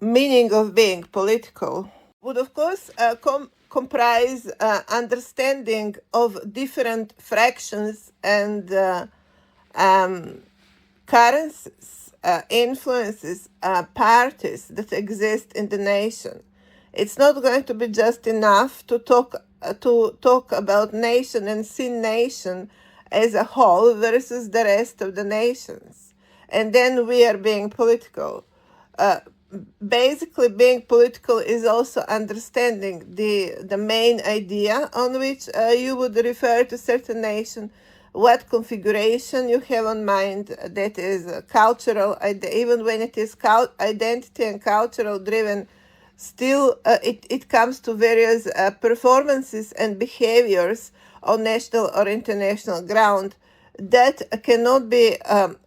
meaning of being political would, of course, comprise understanding of different fractions and currencies, influences, parties that exist in the nation. It's not going to be just enough to talk about nation and see nation as a whole versus the rest of the nations, and then we are being political. Uh, Basically, being political is also understanding the main idea on which you would refer to certain nation, what configuration you have on mind that is cultural, even when it is identity and cultural driven, still it comes to various performances and behaviors on national or international ground that cannot be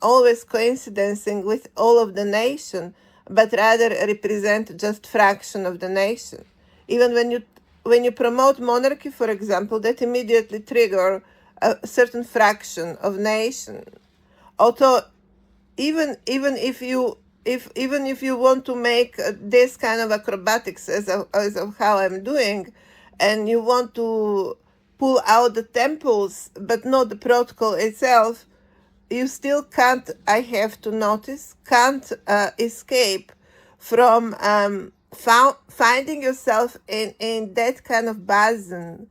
always coinciding with all of the nation, but rather represent just fraction of the nation. Even when you promote monarchy, for example, that immediately trigger a certain fraction of nation. Although even if you want to make this kind of acrobatics as of how I'm doing, and you want to pull out the temples but not the protocol itself, you still can't, I have to notice, can't escape from finding yourself in that kind of basin,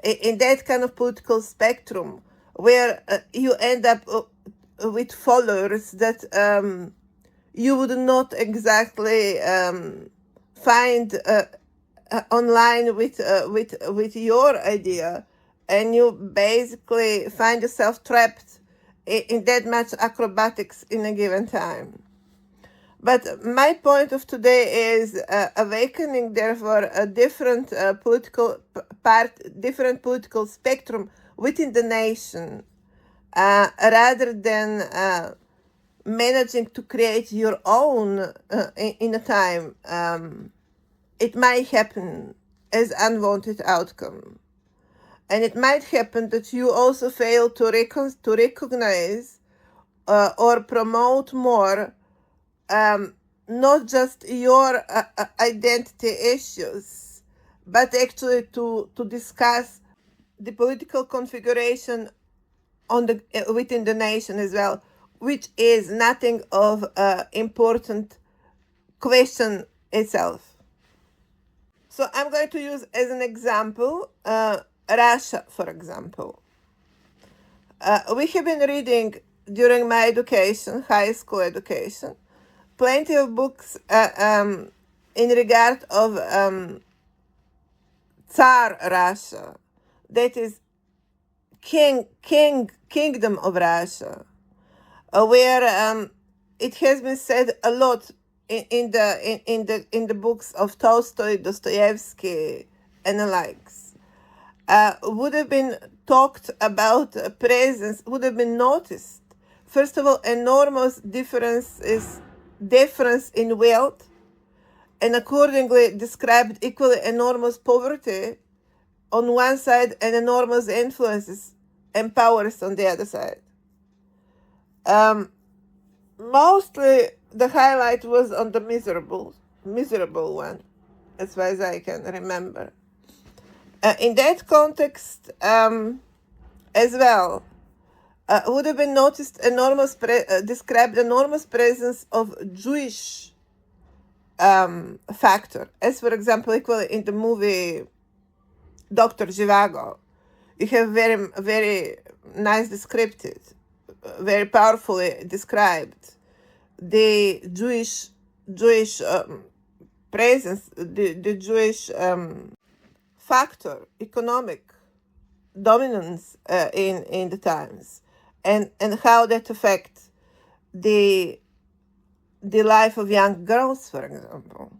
in that kind of political spectrum, where you end up with followers that you would not exactly find online with your idea, and you basically find yourself trapped in that much acrobatics in a given time. But my point of today is awakening, therefore, a different different political spectrum within the nation, rather than managing to create your own in a time. It might happen as unwanted outcome. And it might happen that you also fail to recognize or promote more not just your identity issues, but actually to discuss the political configuration within the nation as well, which is nothing of important question itself. So I'm going to use as an example Russia, for example. We have been reading during my education, high school education, plenty of books in regard of Tsar Russia, that is kingdom of Russia, where it has been said a lot in the books of Tolstoy, Dostoevsky, and the likes. Would have been talked about presence, would have been noticed. First of all, enormous difference in wealth, and accordingly described equally enormous poverty on one side and enormous influences and powers on the other side. Mostly the highlight was on the miserable one, as far as I can remember. In that context, as well, would have been noticed described enormous presence of Jewish factor, as for example, equally in the movie Dr. Zhivago. You have very nice descripted, very powerfully described the Jewish presence, the Jewish factor, economic dominance in the times, and how that affects the life of young girls, for example,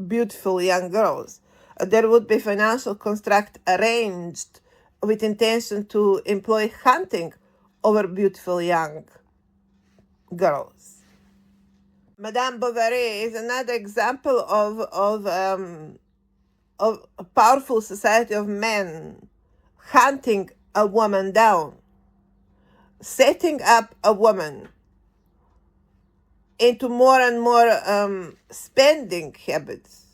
beautiful young girls. There would be financial construct arranged with intention to employ hunting over beautiful young girls. Madame Bovary is another example of a powerful society of men hunting a woman down, setting up a woman into more and more spending habits,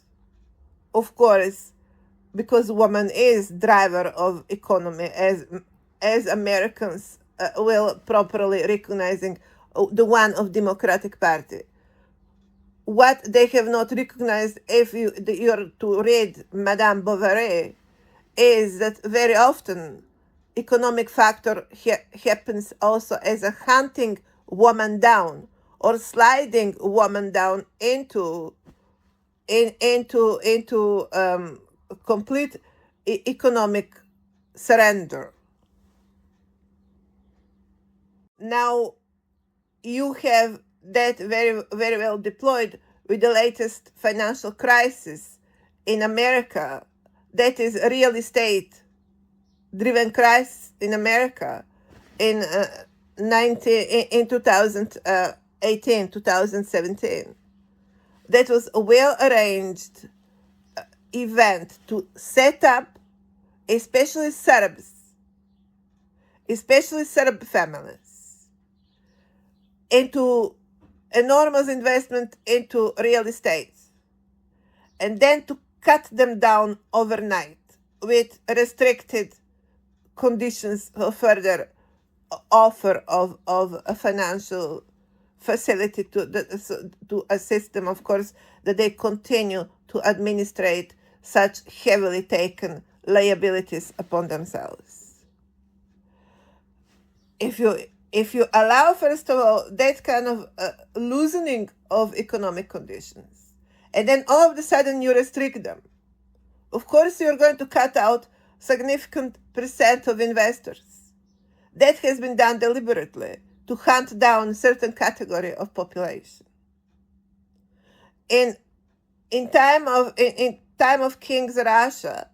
of course, because woman is driver of economy, as Americans will properly recognizing the one of Democratic Party. What they have not recognized, if you're to read Madame Bovary, is that very often economic factor happens also as a hunting woman down or sliding woman down into complete economic surrender. Now you have that very, very well deployed with the latest financial crisis in America. That is a real estate driven crisis in America in 2018, 2017. That was a well arranged event to set up, especially Serb families, into enormous investment into real estate, and then to cut them down overnight with restricted conditions for further offer of a financial facility to assist them, of course, that they continue to administrate such heavily taken liabilities upon themselves. If you allow, first of all, that kind of loosening of economic conditions, and then all of a sudden you restrict them, of course you're going to cut out significant percent of investors. That has been done deliberately to hunt down a certain category of population. In time of King's Russia,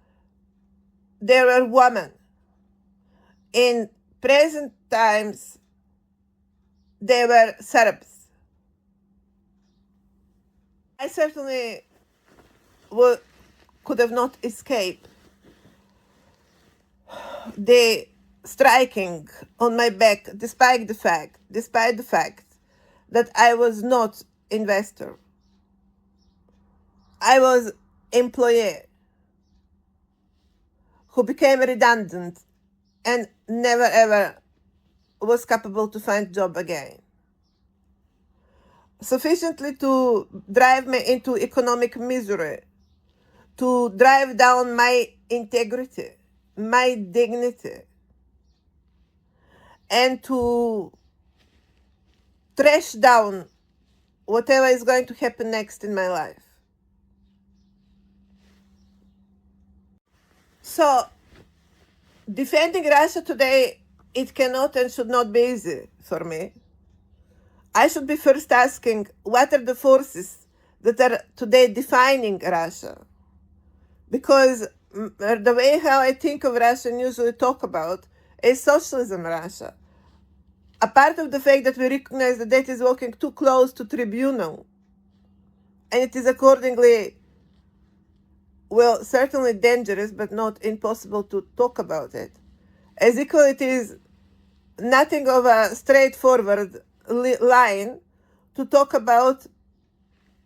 there were women. In present times, they were Serbs. I certainly could have not escaped the striking on my back, despite the fact that I was not investor. I was employee who became redundant and never ever was capable to find job again. Sufficiently to drive me into economic misery, to drive down my integrity, my dignity, and to trash down whatever is going to happen next in my life. So, defending Russia today, it cannot and should not be easy for me. I should be first asking, what are the forces that are today defining Russia? Because the way how I think of Russia and usually talk about is socialism Russia. Apart of the fact that we recognize that that is walking too close to tribunal, and it is accordingly, well, certainly dangerous, but not impossible to talk about it. As equal, it is nothing of a straightforward line to talk about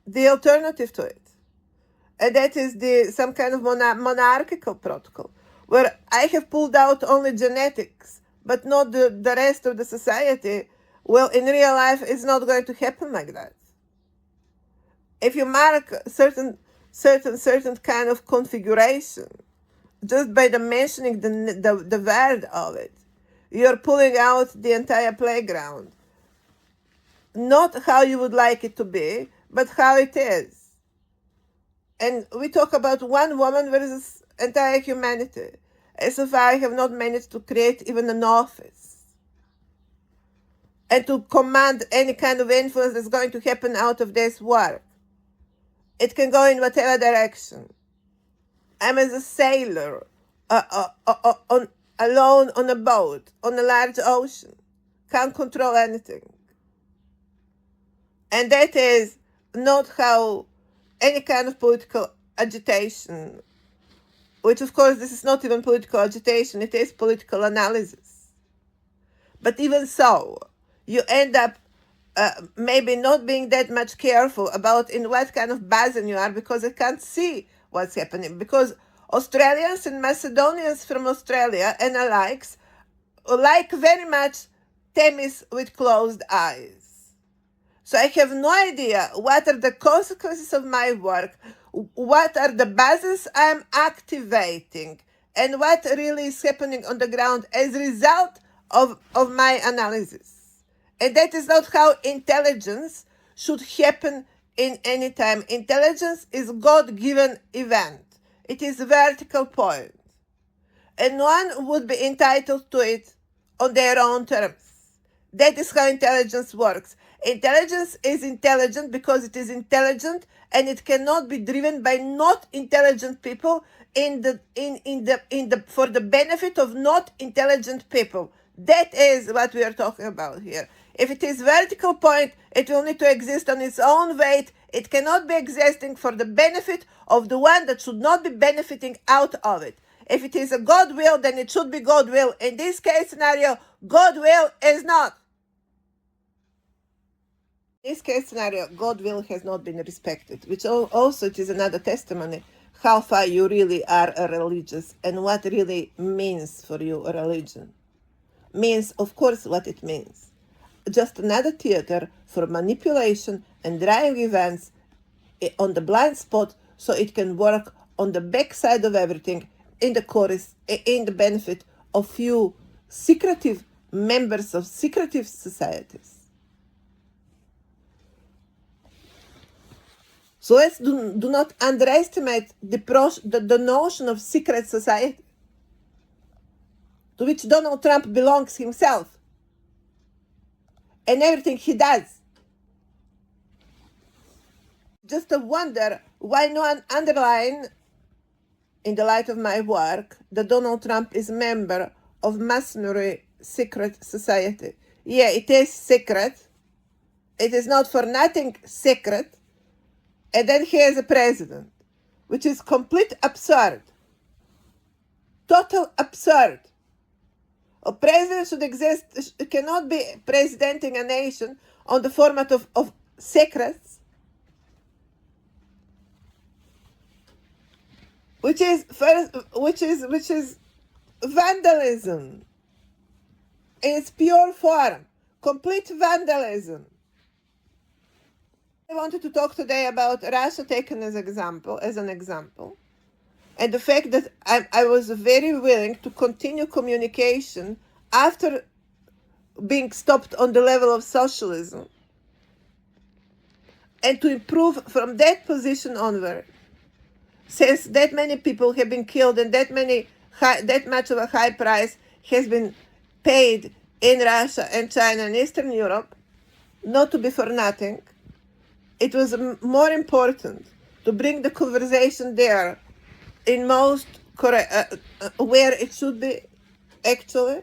the alternative to it. And that is some kind of monarchical protocol, where I have pulled out only genetics, but not the rest of the society. Well, in real life, it's not going to happen like that. If you mark certain kind of configuration, just by the mentioning the word of it, you're pulling out the entire playground. Not how you would like it to be, but how it is. And we talk about one woman versus entire humanity. As so far, I have not managed to create even an office and to command any kind of influence that's going to happen out of this work. It can go in whatever direction. I'm as a sailor, alone on a boat, on a large ocean. Can't control anything. And that is not how any kind of political agitation, which of course this is not even political agitation, it is political analysis. But even so, you end up maybe not being that much careful about in what kind of basin you are, because they can't see what's happening. Because Australians and Macedonians from Australia and alikes like very much Themis with closed eyes. So I have no idea what are the consequences of my work, what are the bases I'm activating, and what really is happening on the ground as a result of my analysis. And that is not how intelligence should happen in any time. Intelligence is God-given event. It is a vertical point. And one would be entitled to it on their own terms. That is how intelligence works. Intelligence is intelligent because it is intelligent, and it cannot be driven by not intelligent people for the benefit of not intelligent people. That is what we are talking about here. If it is vertical point, it will need to exist on its own weight. It cannot be existing for the benefit of the one that should not be benefiting out of it. If it is a God will, then it should be God will. In this case scenario, God will is not. In this case scenario, God will has not been respected, which also it is another testimony how far you really are a religious and what really means for you a religion. Means, of course, what it means. Just another theater for manipulation and driving events on the blind spot so it can work on the backside of everything in the chorus, in the benefit of few secretive members of secretive societies. So let's do not underestimate the notion of secret society, to which Donald Trump belongs himself, and everything he does. Just a wonder why no one underline, in the light of my work, that Donald Trump is a member of Masonry secret society. Yeah, it is secret. It is not for nothing secret. And then he is a president, which is complete absurd. Total absurd. A president should exist, cannot be presidenting a nation on the format of secrets, which is vandalism in its pure form, complete vandalism. I wanted to talk today about Russia taken as an example, and the fact that I was very willing to continue communication after being stopped on the level of socialism, and to improve from that position onward. Since that many people have been killed and that much of a high price has been paid in Russia and China and Eastern Europe, not to be for nothing, it was more important to bring the conversation there in most where it should be, actually.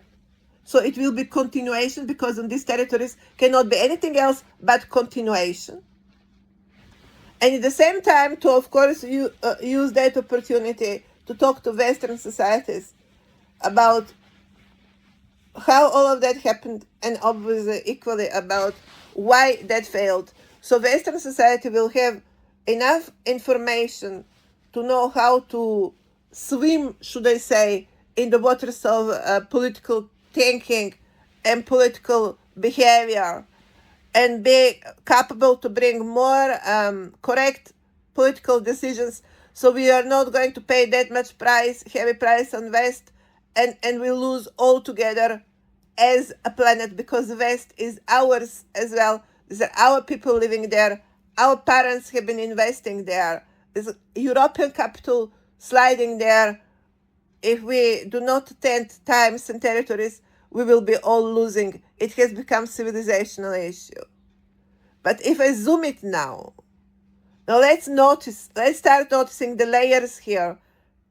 So it will be continuation, because on these territories cannot be anything else but continuation. And at the same time, to, of course, use that opportunity to talk to Western societies about how all of that happened, and obviously equally about why that failed. So Western society will have enough information to know how to swim, should I say, in the waters of political thinking and political behavior, and be capable to bring more correct political decisions, so we are not going to pay that much heavy price on West, and we lose altogether as a planet, because the West is ours as well. These are our people living there. Our parents have been investing there. There's European capital sliding there. If we do not tend times and territories, we will be all losing. It has become civilizational issue. But if I zoom it now let's start noticing the layers here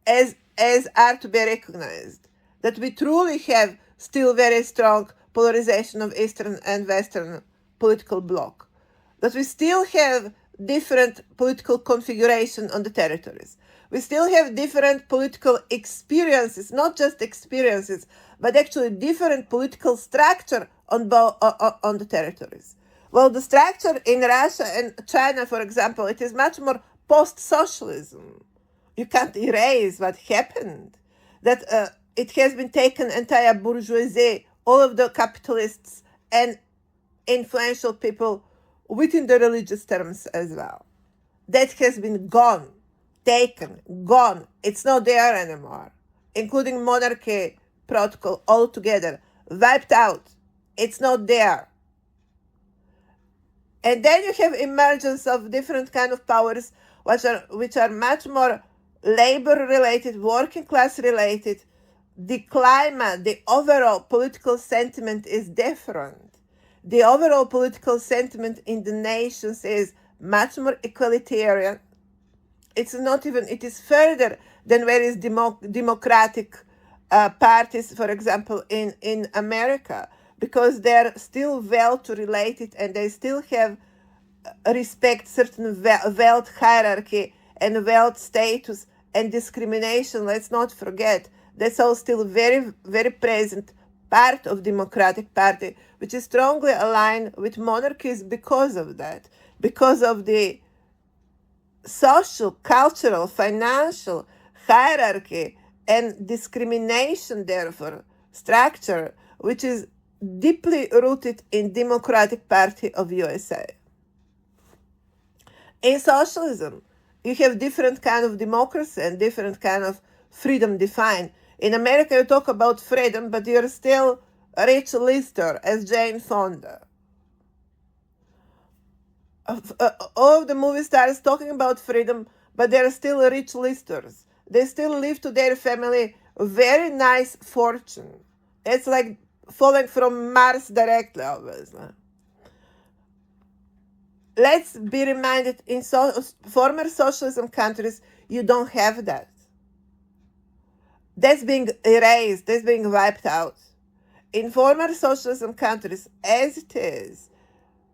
as are to be recognized, that we truly have still very strong polarization of Eastern and Western political bloc, that we still have different political configuration on the territories. We still have different political experiences, not just experiences, but actually different political structure on the territories. Well, the structure in Russia and China, for example, it is much more post-socialism. You can't erase what happened. That it has been taken entire bourgeoisie, all of the capitalists and influential people within the religious terms as well. That has been gone, taken, gone. It's not there anymore, including monarchy protocol altogether, wiped out. It's not there. And then you have emergence of different kind of powers which are much more labor related, working class related. The climate, the overall political sentiment is different. The overall political sentiment in the nations is much more egalitarian. It's not even, it is further than various democratic parties, for example, in America, because they're still wealth related and they still have respect certain wealth hierarchy and wealth status and discrimination. Let's not forget that's all still very, very present part of Democratic Party, which is strongly aligned with monarchies because of that, because of the social, cultural, financial hierarchy and discrimination, therefore, structure, which is deeply rooted in Democratic Party of USA. In socialism, you have different kind of democracy and different kind of freedom defined. In America, you talk about freedom, but you're still a rich lister, as Jane Fonda. All of the movie stars talking about freedom, but they're still rich listers. They still leave to their family a very nice fortune. It's like falling from Mars directly, obviously. Let's be reminded, in former socialism countries, you don't have that. That's being erased, that's being wiped out. In former socialism countries, as it is,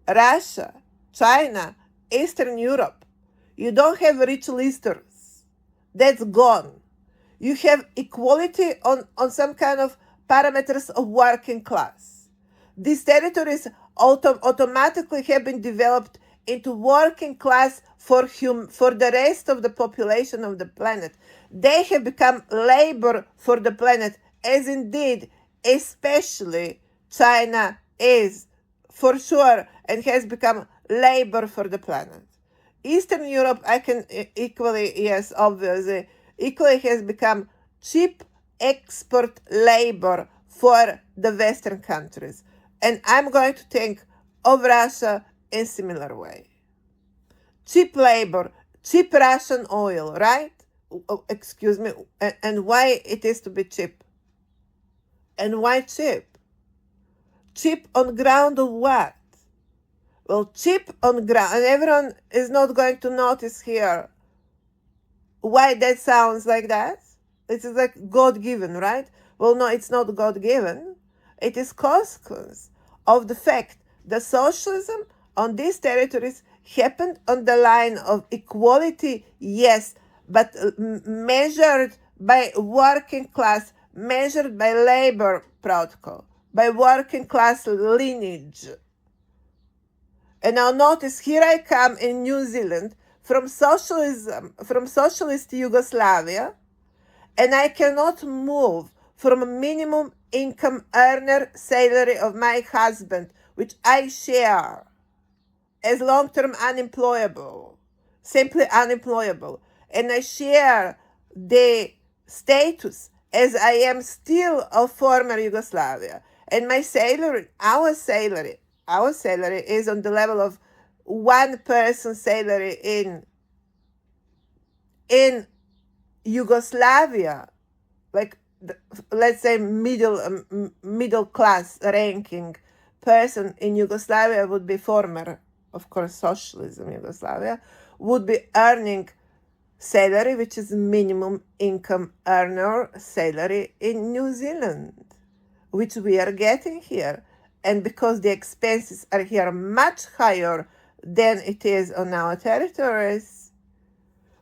Russia, China, Eastern Europe, you don't have rich listers. That's gone. You have equality on some kind of parameters of working class. These territories automatically have been developed into working class for the rest of the population of the planet. They have become labor for the planet, as indeed, especially China is, for sure, and has become labor for the planet. Eastern Europe, I can equally, yes, obviously, equally has become cheap export labor for the Western countries. And I'm going to think of Russia in similar way. Cheap labor, cheap Russian oil, right? Excuse me. And why it is to be cheap? And why cheap? Cheap on ground of what? Well, cheap on ground, and everyone is not going to notice here why that sounds like that. It is like God-given, right? Well, no, it's not God-given. It is consequence of the fact that socialism on these territories happened on the line of equality, yes, but measured by working class, measured by labor protocol, by working class lineage. And now notice, here I come in New Zealand from socialism, from socialist Yugoslavia, and I cannot move from a minimum income earner salary of my husband, which I share, as long-term unemployable, simply unemployable. And I share the status as I am still of former Yugoslavia. And my salary, our salary is on the level of one person's salary in Yugoslavia, like let's say middle class ranking person in Yugoslavia would be former, of course, socialism Yugoslavia, would be earning salary which is minimum income earner salary in New Zealand, which we are getting here. And because the expenses are here much higher than it is on our territories,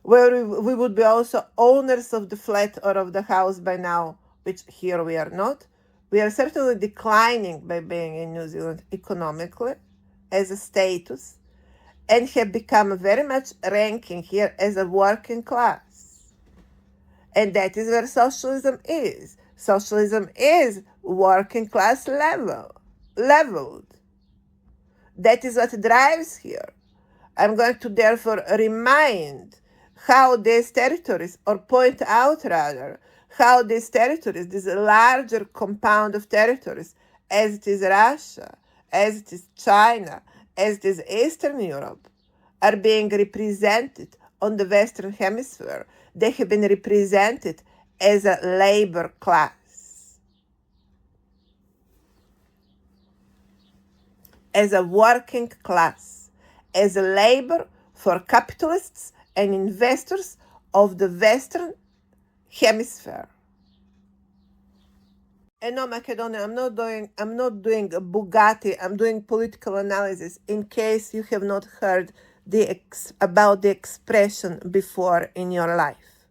where we would be also owners of the flat or of the house by now, which here we are not. We are certainly declining by being in New Zealand economically. as a status and have become very much ranking here as a working class. And that is where socialism is. Socialism is working class leveled. That is what drives here. I'm going to therefore remind how these territories, or point out rather, how these territories, this larger compound of territories, as it is Russia, as it is China, as it is Eastern Europe, are being represented on the Western Hemisphere. They have been represented as a labor class, as a working class, as a labor for capitalists and investors of the Western Hemisphere. And no, Macedonia, I'm not doing a Bugatti. I'm doing political analysis. In case you have not heard about the expression before in your life,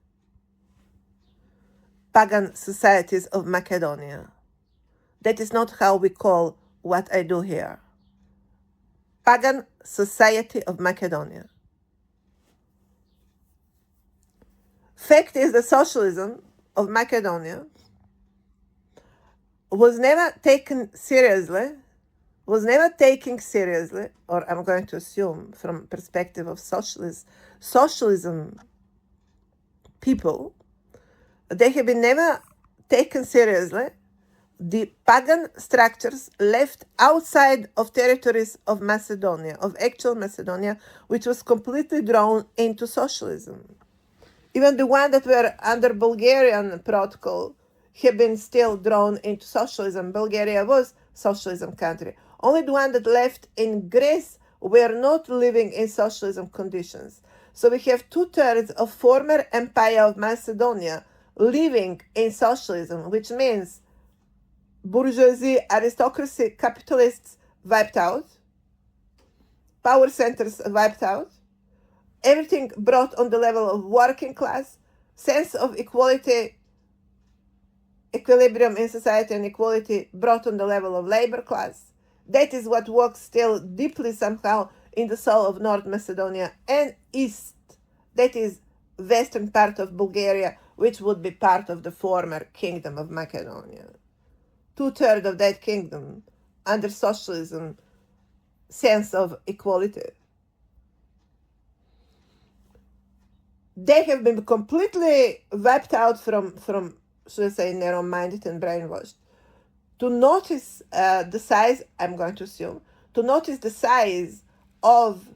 pagan societies of Macedonia. That is not how we call what I do here. Pagan Society of Macedonia. Fact is, the socialism of Macedonia was never taken seriously, or I'm going to assume from perspective of socialism people, they have been never taken seriously. The pagan structures left outside of territories of Macedonia, of actual Macedonia, which was completely drawn into socialism. Even the ones that were under Bulgarian protocol have been still drawn into socialism. Bulgaria was socialism country. Only the ones that left in Greece were not living in socialism conditions. So we have 2/3 of former empire of Macedonia living in socialism, which means bourgeoisie, aristocracy, capitalists wiped out, power centers wiped out, everything brought on the level of working class, sense of equality, equilibrium in society and equality brought on the level of labor class. That is what works still deeply somehow in the soul of North Macedonia and East. That is western part of Bulgaria, which would be part of the former kingdom of Macedonia. 2/3 of that kingdom under socialism, sense of equality. They have been completely wiped out from should I say, narrow-minded and brainwashed. To notice the size, I'm going to assume, to notice the size of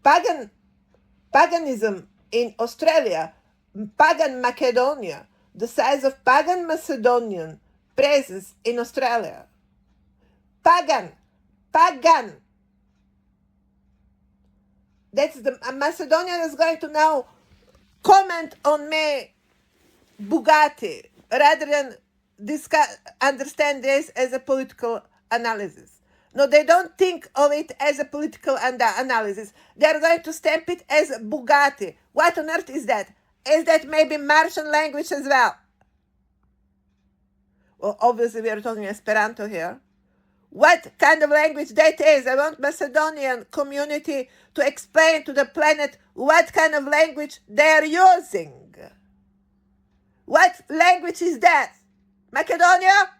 paganism in Australia, pagan Macedonia, the size of pagan Macedonian presence in Australia. Pagan. That's the Macedonian is going to now comment on me, Bugatti, rather than understand this as a political analysis. No, they don't think of it as a political analysis. They're going to stamp it as Bugatti. What on earth is that? Is that maybe Martian language as well? Well, obviously we are talking Esperanto here. What kind of language that is? I want Macedonian community to explain to the planet what kind of language they are using. What language is that? Macedonia?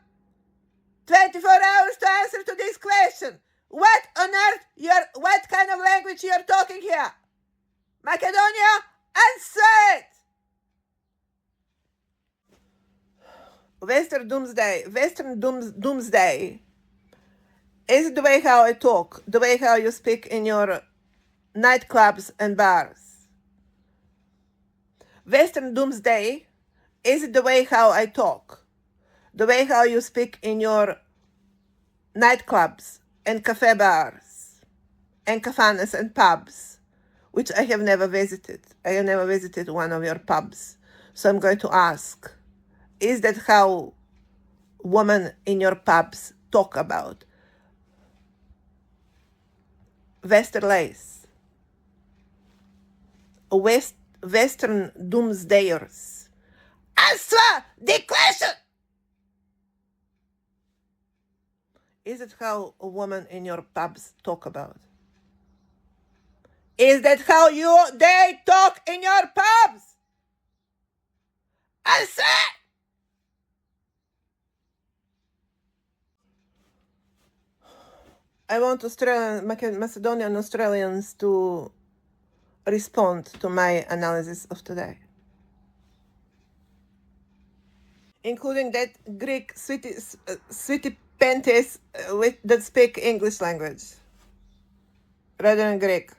24 hours to answer to this question. What on earth, what kind of language you're talking here? Macedonia? Answer it! Western doomsday is the way how I talk, the way how you speak in your nightclubs and bars. Western doomsday is the way how I talk, the way how you speak in your nightclubs and cafe bars and cafanas and pubs, which I have never visited. I have never visited one of your pubs. So I'm going to ask, is that how women in your pubs talk about Westerlays, Western doomsdayers? Answer the question! Is it how a woman in your pubs talk about? Is that how they talk in your pubs? I said, I want Macedonian Australians to respond to my analysis of today, including that Greek sweetie panties that speak English language rather than Greek.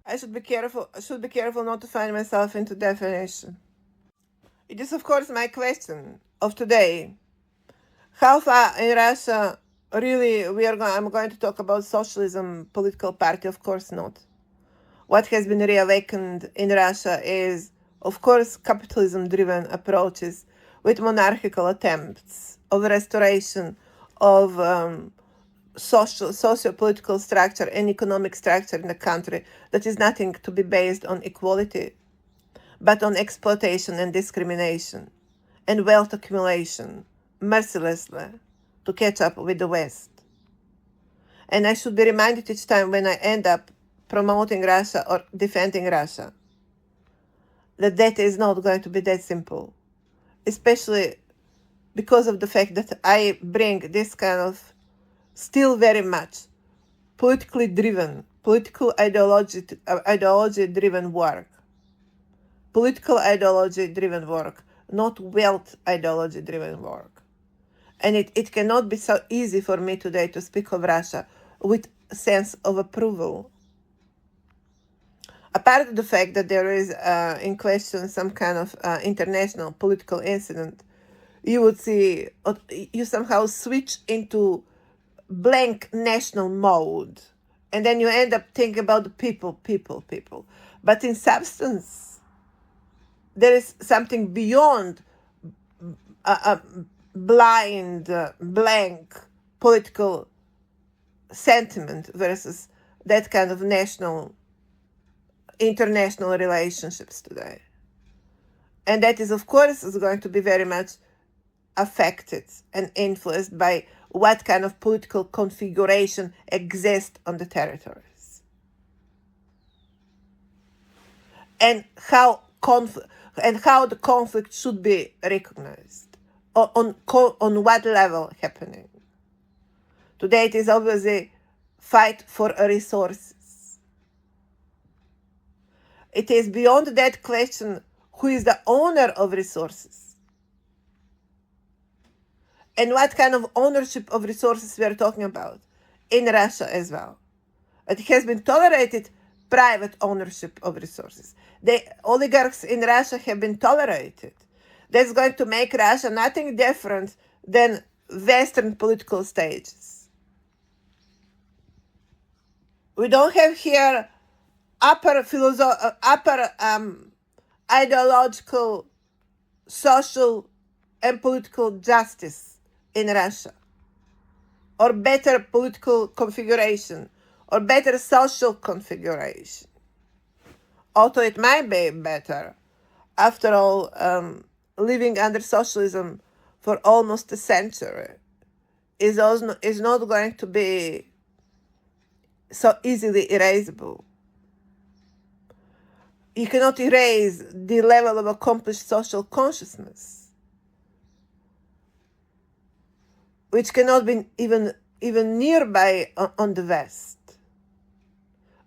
I should be careful. Not to find myself into definition. It is, of course, my question of today. How far in Russia really I'm going to talk about socialism, political party? Of course not. What has been reawakened in Russia is, of course, capitalism-driven approaches with monarchical attempts of restoration of socio-political structure and economic structure in the country that is nothing to be based on equality, but on exploitation and discrimination and wealth accumulation, mercilessly, to catch up with the West. And I should be reminded each time when I end up promoting Russia or defending Russia that is not going to be that simple, especially because of the fact that I bring this kind of still very much politically driven, political ideology-driven work. Political ideology-driven work, not wealth ideology-driven work. And it cannot be so easy for me today to speak of Russia with a sense of approval. Apart from the fact that there is in question some kind of international political incident, you somehow switch into blank national mode, and then you end up thinking about the people. But in substance, there is something beyond a blind, blank political sentiment versus that kind of international relationships today. And that is, of course, is going to be very much affected and influenced by what kind of political configuration exists on the territories. And how the conflict should be recognized, on what level happening. Today it is obviously fight for resources. It is beyond that question who is the owner of resources and what kind of ownership of resources we are talking about in Russia as well. It has been tolerated private ownership of resources. The oligarchs in Russia have been tolerated. That's going to make Russia nothing different than Western political stages. We don't have here upper ideological, social, and political justice in Russia, or better political configuration, or better social configuration. Although it might be better, after all, living under socialism for almost a century is not going to be so easily erasable. You cannot erase the level of accomplished social consciousness, which cannot be even nearby on the West.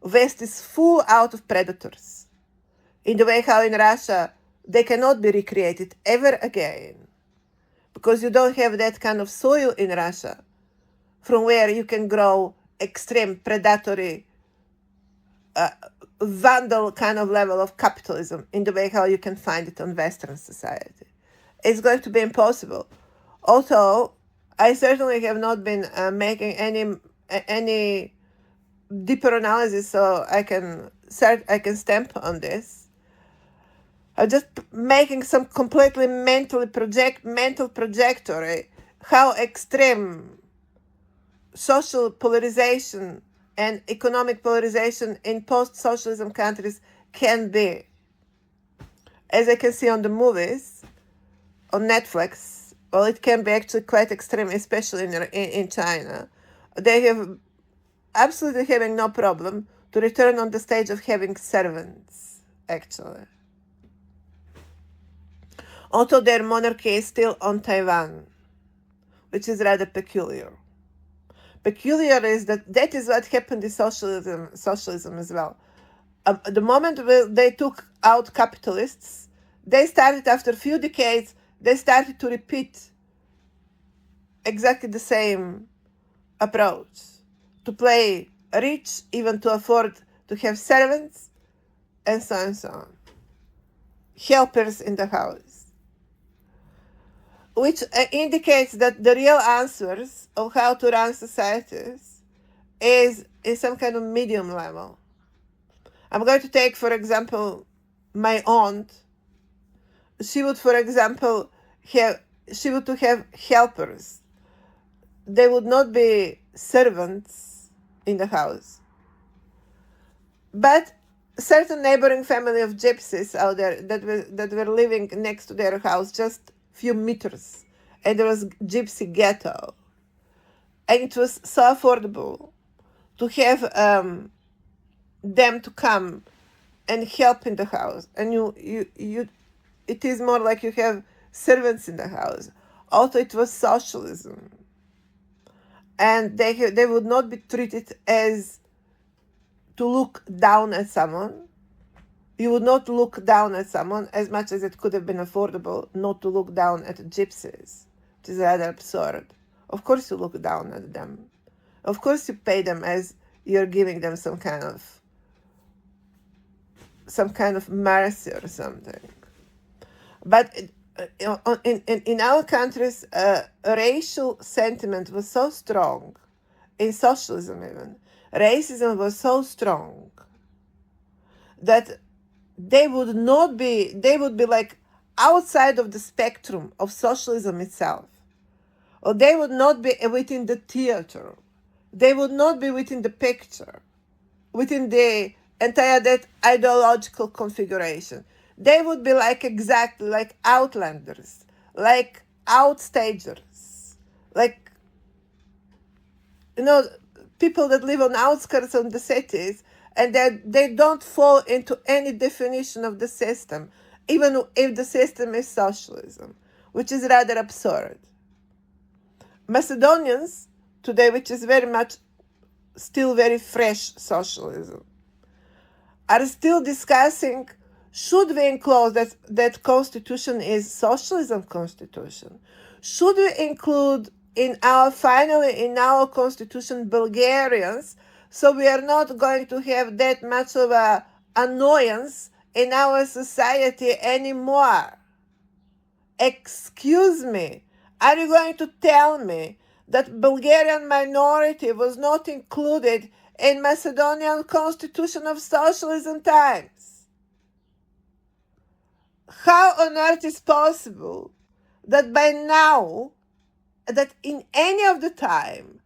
West is full out of predators, in the way how in Russia they cannot be recreated ever again, because you don't have that kind of soil in Russia from where you can grow extreme predatory vandal kind of level of capitalism in the way how you can find it on Western society. It's going to be impossible. Although I certainly have not been making any deeper analysis, so I can stamp on this. I'm just making some completely mental trajectory how extreme social polarization and economic polarization in post-socialism countries can be. As I can see on the movies, on Netflix, well, it can be actually quite extreme, especially in China, they have absolutely having no problem to return on the stage of having servants, actually. Although their monarchy is still on Taiwan, which is rather peculiar. Peculiar is that is what happened in socialism as well. The moment they took out capitalists, they started, after a few decades, they started to repeat exactly the same approach. To play rich, even to afford to have servants, and so on and so on. Helpers in the house. Which indicates that the real answers of how to run societies is in some kind of medium level. I'm going to take, for example, my aunt. She would, for example, have helpers. They would not be servants in the house. But certain neighboring family of gypsies out there that were living next to their house, just few meters, and there was gypsy ghetto, and it was so affordable to have them to come and help in the house, and you it is more like you have servants in the house. Also, it was socialism, and they would not be treated as to look down at someone. You would not look down at someone as much as it could have been affordable not to look down at gypsies, which is rather absurd. Of course you look down at them. Of course you pay them as you're giving them some kind of mercy or something. But in our countries, racial sentiment was so strong, in socialism even. Racism was so strong that they would be like outside of the spectrum of socialism itself. Or they would not be within the theater. They would not be within the picture, within the entire that ideological configuration. They would be like exactly like outlanders, like outstagers, like, people that live on outskirts of the cities, and they don't fall into any definition of the system, even if the system is socialism, which is rather absurd. Macedonians today, which is very much still very fresh socialism, are still discussing, should we include that constitution is socialism constitution? Should we include in our constitution Bulgarians, so we are not going to have that much of a annoyance in our society anymore? Excuse me, are you going to tell me that Bulgarian minority was not included in Macedonian constitution of socialism times? How on earth is possible that by now, that in any of the time,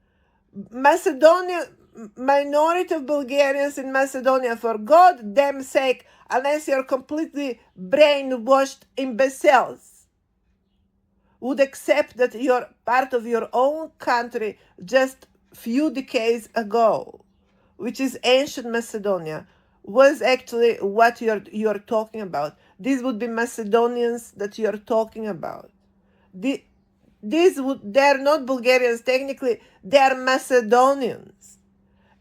Macedonia, minority of Bulgarians in Macedonia, for God damn sake, unless you're completely brainwashed imbeciles, would accept that you're part of your own country just few decades ago, which is ancient Macedonia, was actually what you're talking about. These would be Macedonians that you're talking about. They're not Bulgarians technically, they're Macedonians.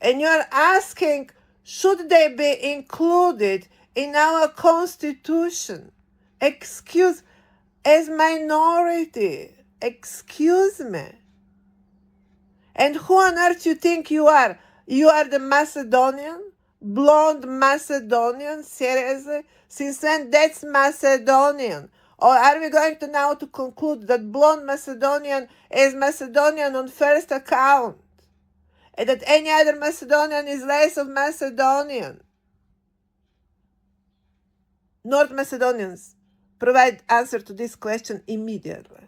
And you're asking, should they be included in our constitution? As minority, excuse me. And who on earth you think you are? You are the Macedonian? Blonde Macedonian? Seriously? Since when that's Macedonian? Or are we going to now to conclude that blonde Macedonian is Macedonian on first account? And that any other Macedonian is less of Macedonian? North Macedonians, provide answer to this question immediately.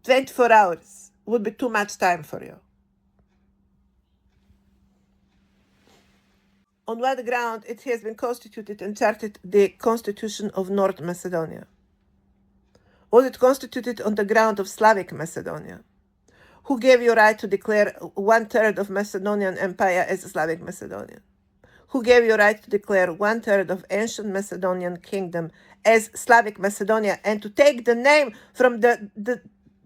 24 hours would be too much time for you. On what ground it has been constituted and charted the Constitution of North Macedonia? Was it constituted on the ground of Slavic Macedonia? Who gave you right to declare 1/3 of Macedonian Empire as Slavic Macedonian? Who gave you right to declare 1/3 of ancient Macedonian kingdom as Slavic Macedonia and to take the name from the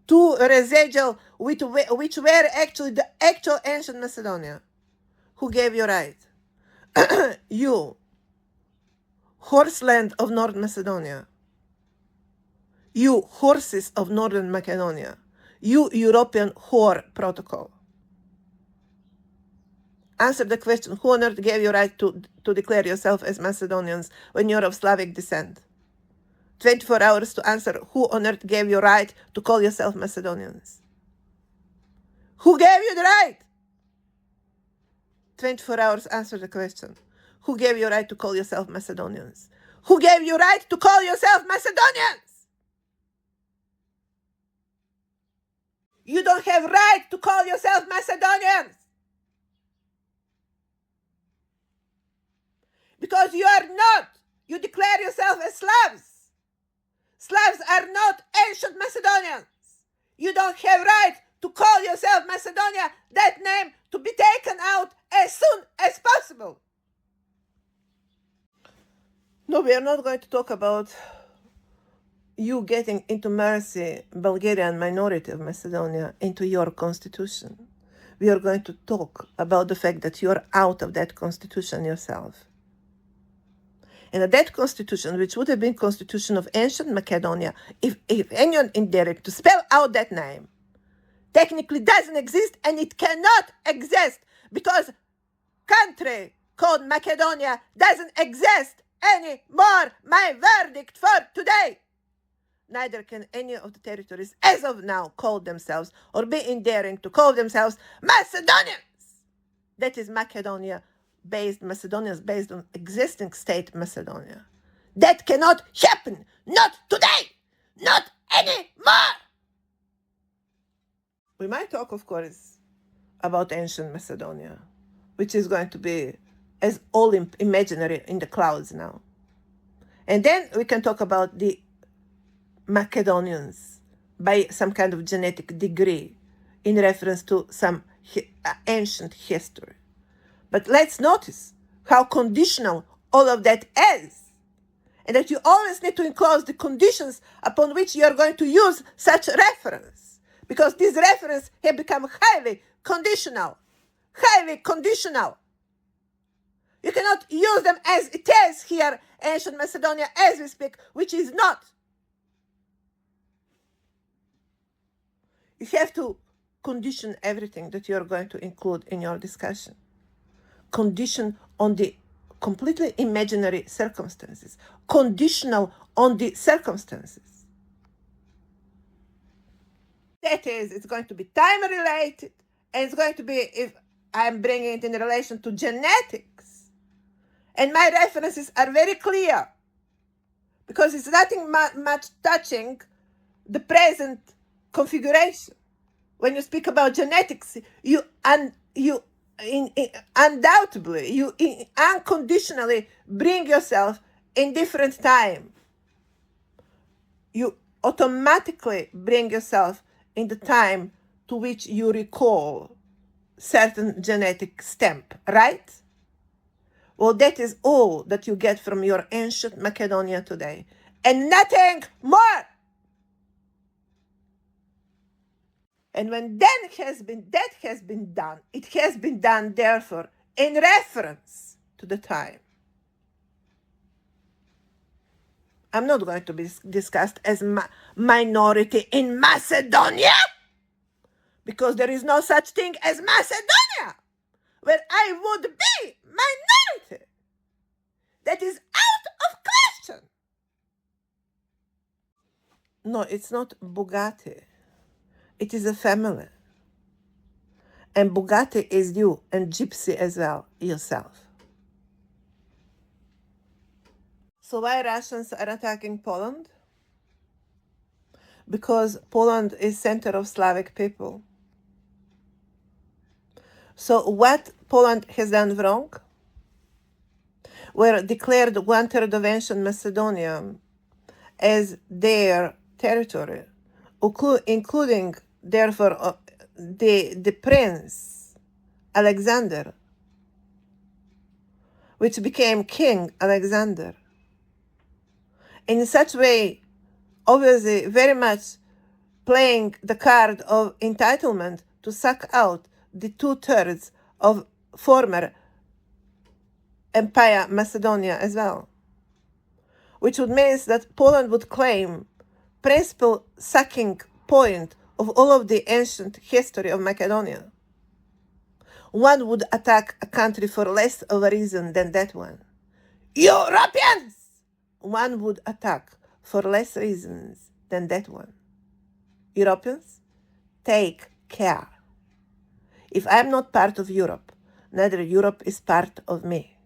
two residual which were actually the actual ancient Macedonia? Who gave you right? You, horseland of North Macedonia. You, horses of Northern Macedonia. You, European whore protocol. Answer the question, who on earth gave you right to declare yourself as Macedonians when you're of Slavic descent? 24 hours to answer, who on earth gave you right to call yourself Macedonians? Who gave you the right? 24 hours, answer the question. Who gave you right to call yourself Macedonians? Who gave you right to call yourself Macedonians? You don't have right to call yourself Macedonians. Because you are not. You declare yourself as Slavs. Slavs are not ancient Macedonians. You don't have right to call yourself Macedonia, that name to be taken out as soon as possible. No, we are not going to talk about you getting into mercy Bulgarian minority of Macedonia into your constitution. We are going to talk about the fact that you're out of that constitution yourself. And that constitution, which would have been constitution of ancient Macedonia, if anyone dared to spell out that name, technically doesn't exist, and it cannot exist because country called Macedonia doesn't exist anymore. My verdict for today. Neither can any of the territories as of now call themselves or be endearing to call themselves Macedonians. That is Macedonians based on existing state Macedonia. That cannot happen. Not today. Not anymore. We might talk, of course, about ancient Macedonia, which is going to be as Olymp imaginary in the clouds now. And then we can talk about the Macedonians by some kind of genetic degree in reference to some ancient history. But let's notice how conditional all of that is. And that you always need to enclose the conditions upon which you are going to use such reference. Because these references have become highly conditional. Highly conditional. You cannot use them as it is here, ancient Macedonia, as we speak, which is not. You have to condition everything that you're going to include in your discussion. Condition on the completely imaginary circumstances. Conditional on the circumstances. That is, it's going to be time related, and it's going to be, if I'm bringing it in relation to genetics. And my references are very clear, because it's nothing much touching the present configuration. When you speak about genetics, you undoubtedly, you unconditionally bring yourself in different time. You automatically bring yourself in the time to which you recall certain genetic stamp, right? Well, that is all that you get from your ancient Macedonia today, and nothing more. And when that has been done, it has been done, therefore, in reference to the time. I'm not going to be discussed as minority in Macedonia, because there is no such thing as Macedonia, where I would be minority. That is out of question. No, it's not Bugatti. It is a family. And Bugatti is you, and Gypsy as well, yourself. So why Russians are attacking Poland? Because Poland is center of Slavic people. So what Poland has done wrong? Were declared 1/3 of ancient Macedonia as their territory, including, therefore, the prince Alexander, which became King Alexander. In such way, obviously very much playing the card of entitlement to suck out the 2/3 of former Empire Macedonia as well, which would mean that Poland would claim principal sucking point of all of the ancient history of Macedonia. One would attack a country for less of a reason than that one. Europeans! One would attack for less reasons than that one. Europeans, take care. If I'm not part of Europe, neither Europe is part of me.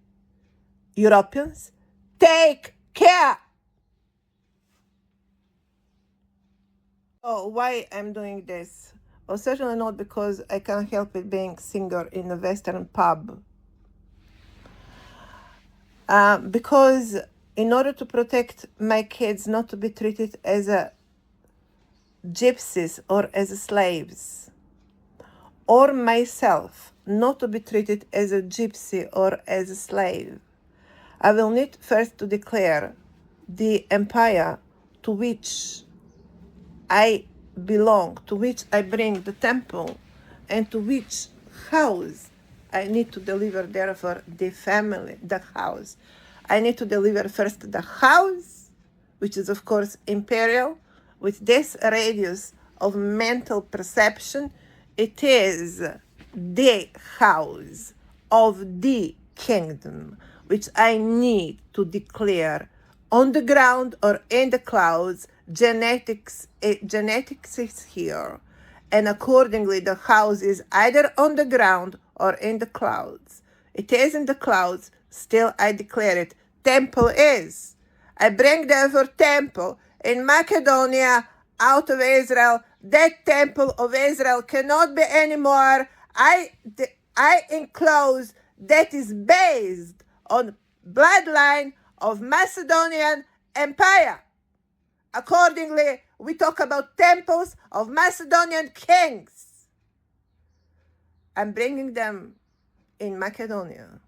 Europeans, take care. Oh, why I'm doing this? Well, certainly not because I can't help it being singer in a Western pub. Because in order to protect my kids not to be treated as gypsies or as slaves, or myself not to be treated as a gypsy or as a slave, I will need first to declare the empire to which I belong, to which I bring the temple, and to which house I need to deliver, therefore, the family, the house. I need to deliver first the house, which is, of course, imperial, with this radius of mental perception. It is the house of the kingdom, which I need to declare on the ground or in the clouds. Genetics is here, and accordingly the house is either on the ground or in the clouds. It is in the clouds, still I declare it. Temple is. I bring therefore temple in Macedonia out of Israel. That temple of Israel cannot be anymore. I enclose that is based on bloodline of Macedonian Empire. Accordingly, we talk about temples of Macedonian kings. I'm bringing them in Macedonia.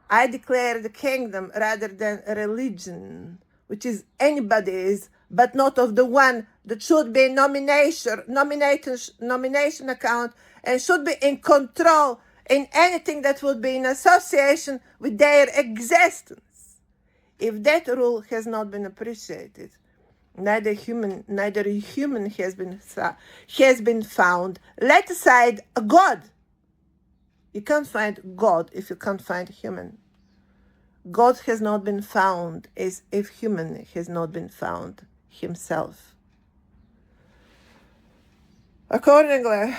I declare the kingdom rather than a religion, which is anybody's, but not of the one that should be in nomination account and should be in control in anything that would be in association with their existence. If that rule has not been appreciated, neither human has been found. Let aside a God. You can't find God if you can't find human. God has not been found as if human has not been found himself. Accordingly,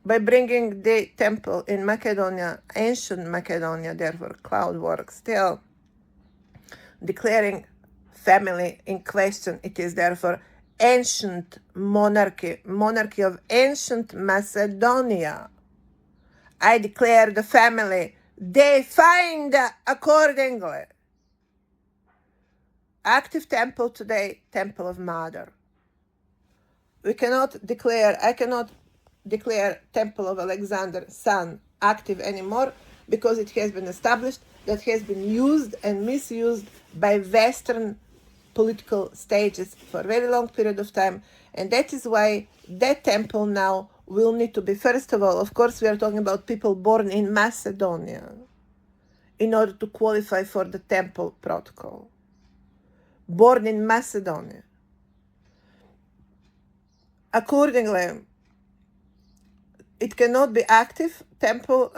by bringing the temple in Macedonia, ancient Macedonia, therefore cloud work still, declaring family in question, it is therefore ancient monarchy of ancient Macedonia. I declare the family defined accordingly. Active temple today, temple of mother. I cannot declare temple of Alexander son active anymore, because it has been established that has been used and misused by Western political stages for a very long period of time. And that is why that temple now will need to be, first of all, of course, we are talking about people born in Macedonia in order to qualify for the temple protocol. Born in Macedonia. Accordingly, it cannot be active temple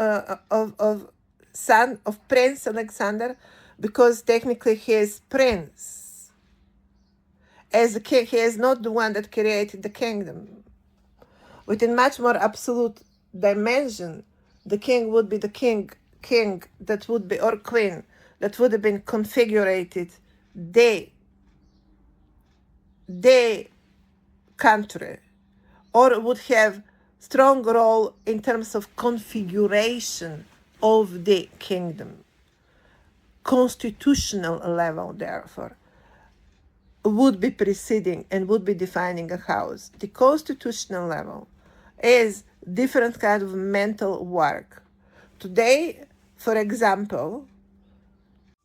of son of Prince Alexander, because technically he is prince. As a king, he is not the one that created the kingdom. Within much more absolute dimension, the king would be the king that would be, or queen, that would have been configurated the country, or would have strong role in terms of configuration of the kingdom. Constitutional level, therefore, would be preceding and would be defining a house. The constitutional level is different kind of mental work. Today, for example,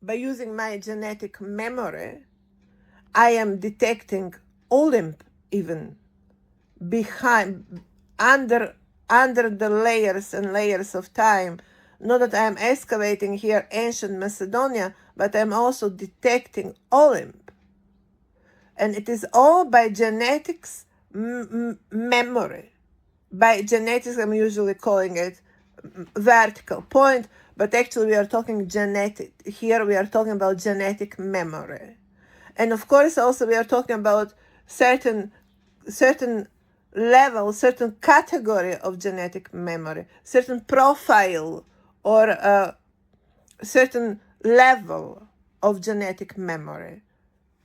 by using my genetic memory, I am detecting Olymp even behind, under the layers and layers of time. Not that I am excavating here ancient Macedonia, but I'm also detecting Olymp. And it is all by genetics memory. By genetics, I'm usually calling it vertical point, but actually we are talking genetic. Here we are talking about genetic memory. And of course also we are talking about certain level, certain category of genetic memory, certain profile or a certain level of genetic memory,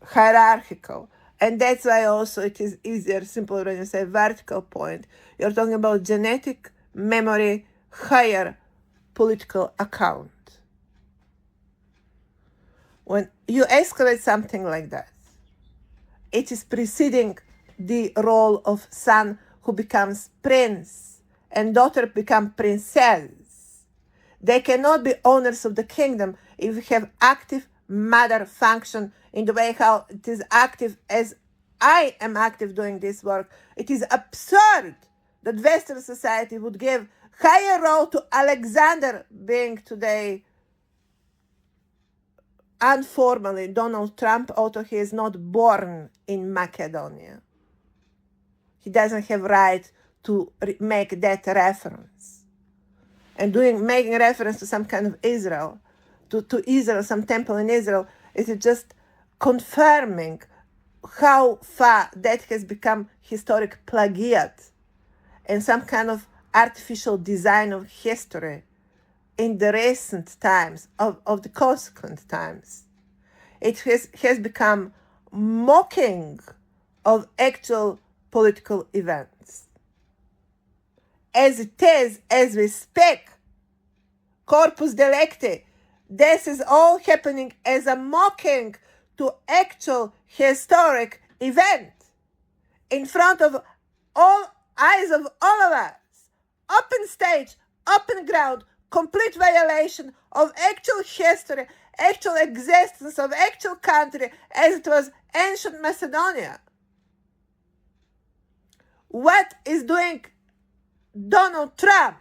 hierarchical. And that's why also it is easier, simpler when you say vertical point. You're talking about genetic memory, higher political account. When you excavate something like that, it is preceding the role of son who becomes prince and daughter become princess. They cannot be owners of the kingdom if you have active mother function in the way how it is active as I am active doing this work. It is absurd that Western society would give higher role to Alexander being today informally Donald Trump, although he is not born in Macedonia. He doesn't have right to make that reference. And making reference to some kind of Israel, to Israel, some temple in Israel, is just confirming how far that has become historic plagiat and some kind of artificial design of history in the recent times, of the consequent times. It has become mocking of actual political events. As it is, as we speak, Corpus Delicti, this is all happening as a mocking to actual historic event in front of all eyes of all of us. Open stage, open ground, complete violation of actual history, actual existence of actual country as it was ancient Macedonia. What is doing Donald Trump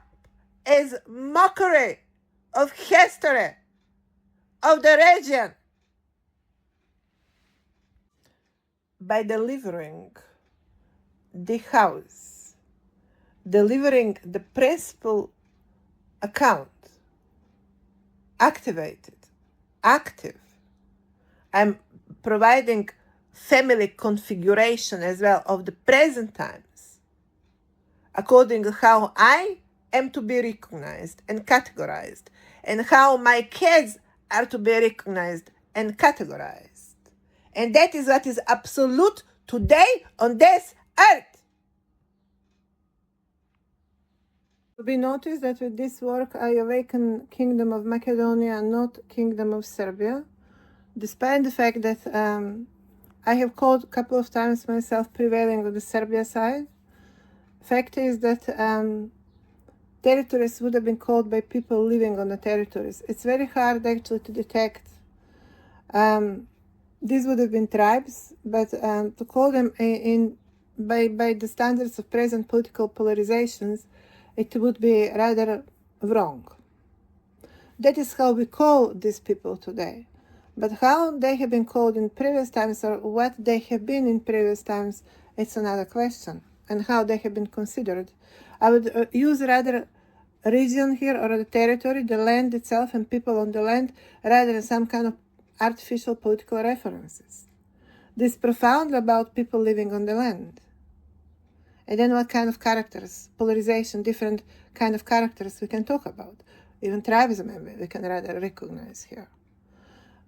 is mockery of history of the region by delivering the house, delivering the principal account, activated, active. I'm providing family configuration as well of the present times, according to how I am to be recognized and categorized, and how my kids are to be recognized and categorized. And that is what is absolute today on this earth. We notice that with this work I awaken Kingdom of Macedonia and not Kingdom of Serbia, despite the fact that I have called a couple of times myself prevailing on the Serbia side. Fact is that territories would have been called by people living on the territories. It's very hard actually to detect. These would have been tribes, but to call them by the standards of present political polarizations, it would be rather wrong. That is how we call these people today. But how they have been called in previous times, or what they have been in previous times, it's another question. And how they have been considered. I would use rather region here, or the territory, the land itself and people on the land, rather than some kind of artificial political references. This is profound about people living on the land. And then what kind of characters, polarization, different kind of characters we can talk about. Even tribes maybe we can rather recognize here.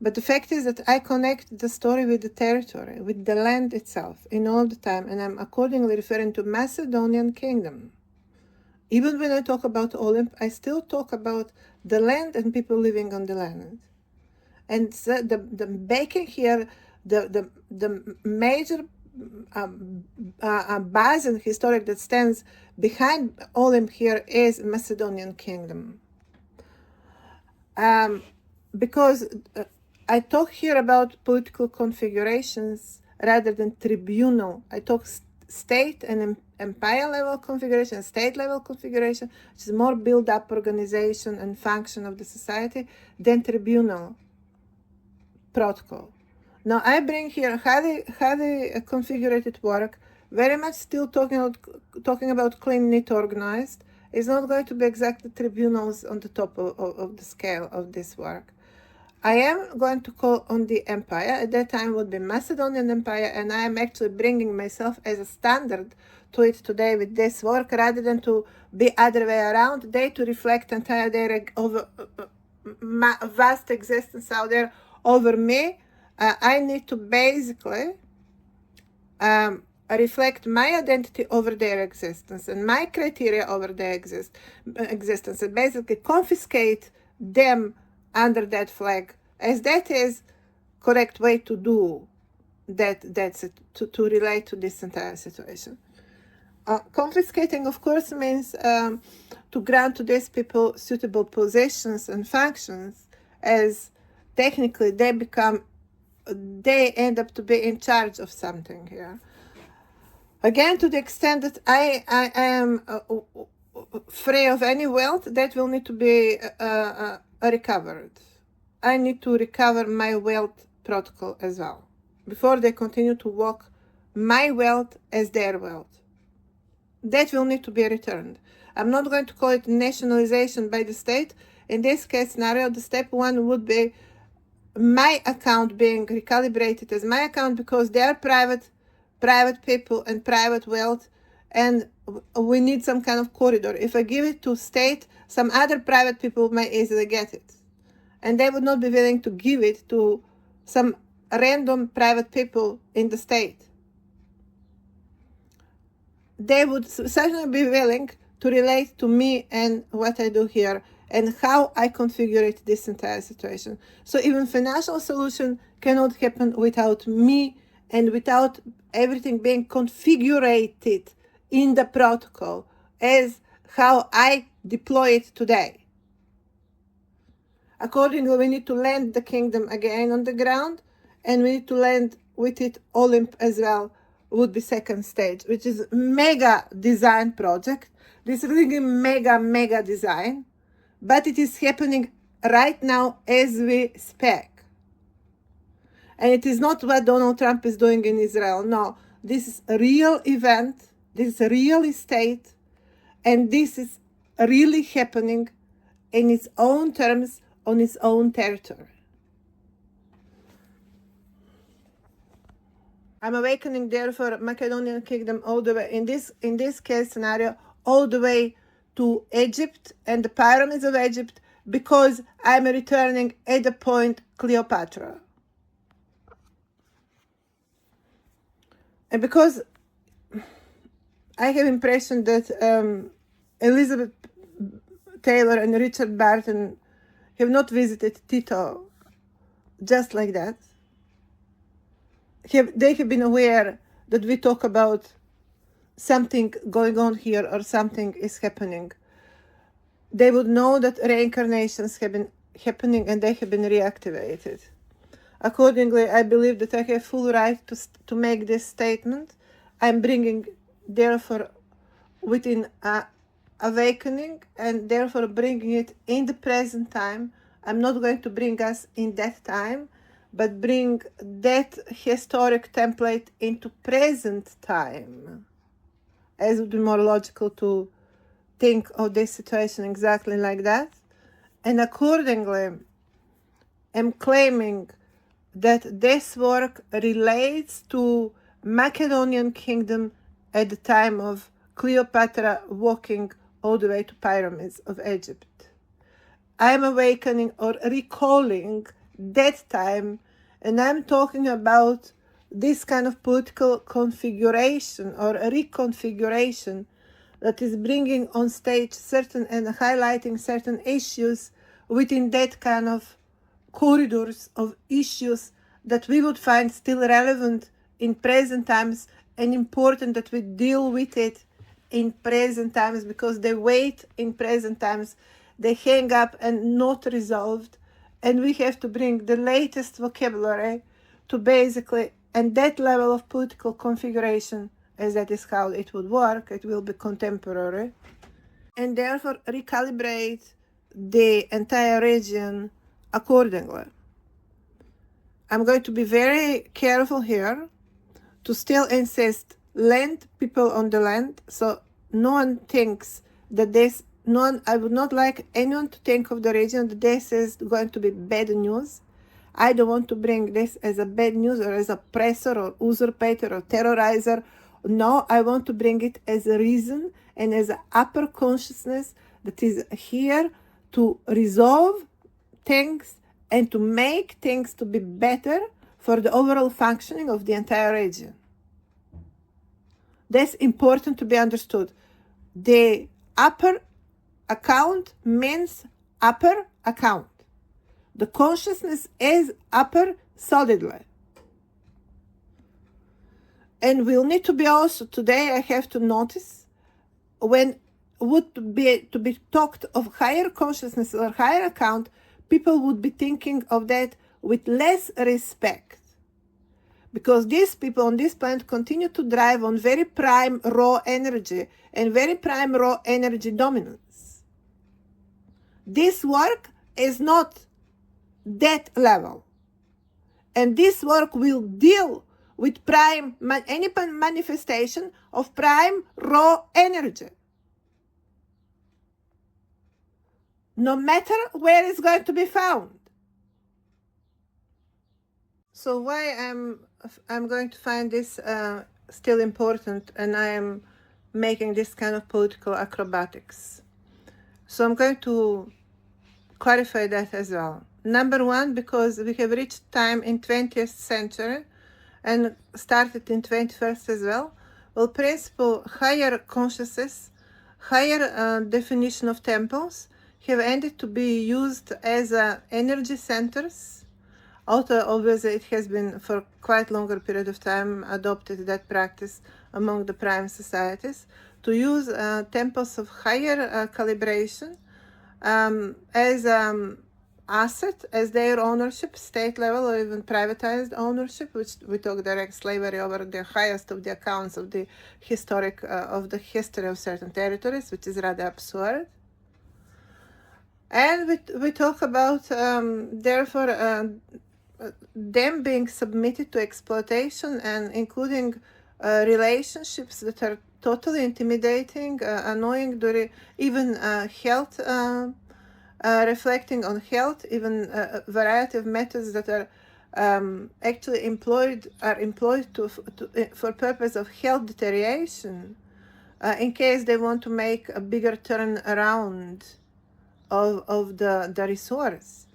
But the fact is that I connect the story with the territory, with the land itself, in all the time, and I'm accordingly referring to Macedonian kingdom. Even when I talk about Olymp, I still talk about the land and people living on the land. And the baking here the major basin historic that stands behind Olymp here is Macedonian kingdom. Because I talk here about political configurations rather than tribunal. I talk state and empire level configuration, state level configuration, which is more build up organization and function of the society than tribunal protocol. Now I bring here highly configured work, very much still talking about clean, neat, organized. It's not going to be exactly tribunals on the top of the scale of this work. I am going to call on the empire. At that time would be Macedonian Empire, and I am actually bringing myself as a standard to it today with this work, rather than to be other way around. They to reflect entire their vast existence out there over me. I need to basically reflect my identity over their existence and my criteria over their existence, and basically confiscate them under that flag, as that is correct way to do that. That's it, to relate to this entire situation. Confiscating, of course, means to grant to these people suitable positions and functions, as technically they end up to be in charge of something here. Again, to the extent that I am free of any wealth, that will need to be recovered. I need to recover my wealth protocol as well, before they continue to walk my wealth as their wealth. That will need to be returned. I'm not going to call it nationalization by the state. In this case scenario, the step one would be my account being recalibrated as my account, because they are private people and private wealth, and we need some kind of corridor. If I give it to state, some other private people may easily get it, and they would not be willing to give it to some random private people in the state. They would certainly be willing to relate to me and what I do here and how I configure this entire situation. So even financial solution cannot happen without me and without everything being configured in the protocol as how I deploy it today. Accordingly, we need to land the kingdom again on the ground, and we need to land with it Olymp as well, would be second stage, which is mega design project. This is really mega design, but it is happening right now as we speak. And it is not what Donald Trump is doing in Israel. No, this is a real event. This is a real estate. And this is really happening in its own terms, on its own territory. I'm awakening, therefore, Macedonian kingdom all the way, in this case scenario, all the way to Egypt and the pyramids of Egypt, because I'm returning at the point Cleopatra. And because I have impression that Elizabeth Taylor and Richard Barton have not visited Tito just like that. They have been aware that we talk about something going on here or something is happening. They would know that reincarnations have been happening and they have been reactivated. Accordingly, I believe that I have full right to make this statement. I'm bringing, therefore, within awakening, and therefore bringing it in the present time. I'm not going to bring us in that time, but bring that historic template into present time, as it would be more logical to think of this situation exactly like that. And accordingly, I'm claiming that this work relates to Macedonian kingdom at the time of Cleopatra walking all the way to pyramids of Egypt. I'm awakening or recalling that time, and I'm talking about this kind of political configuration or reconfiguration that is bringing on stage certain and highlighting certain issues within that kind of corridors of issues that we would find still relevant in present times, and important that we deal with it in present times, because they wait in present times, they hang up and not resolved, and we have to bring the latest vocabulary to basically, and that level of political configuration, as that is how it would work, it will be contemporary, and therefore recalibrate the entire region accordingly. I'm going to be very careful here to still insist land, people on the land, so no one thinks that this, I would not like anyone to think of the region that this is going to be bad news. I don't want to bring this as a bad news or as oppressor or usurpator or terrorizer. No, I want to bring it as a reason and as an upper consciousness that is here to resolve things and to make things to be better for the overall functioning of the entire region. That's important to be understood. The upper account means upper account. The consciousness is upper solidly. And we'll need to be also, today I have to notice, when would be to be talked of higher consciousness or higher account, people would be thinking of that with less respect. Because these people on this planet continue to drive on very prime raw energy and very prime raw energy dominance. This work is not that level. And this work will deal with prime, any manifestation of prime raw energy. No matter where it's going to be found. So why I'm going to find this still important, and I am making this kind of political acrobatics. So I'm going to clarify that as well. Number one, because we have reached time in 20th century and started in 21st as well. Well, principle higher consciousness, higher definition of temples have ended to be used as energy centers. Although obviously it has been for quite longer period of time adopted that practice among the prime societies to use temples of higher calibration as asset, as their ownership, state level or even privatized ownership, which we talk direct slavery over the highest of the accounts of the historic of the history of certain territories, which is rather absurd. And we talk about therefore them being submitted to exploitation, and including relationships that are totally intimidating, annoying, even health, reflecting on health, even a variety of methods that are actually employed for purpose of health deterioration, in case they want to make a bigger turn around of the resource.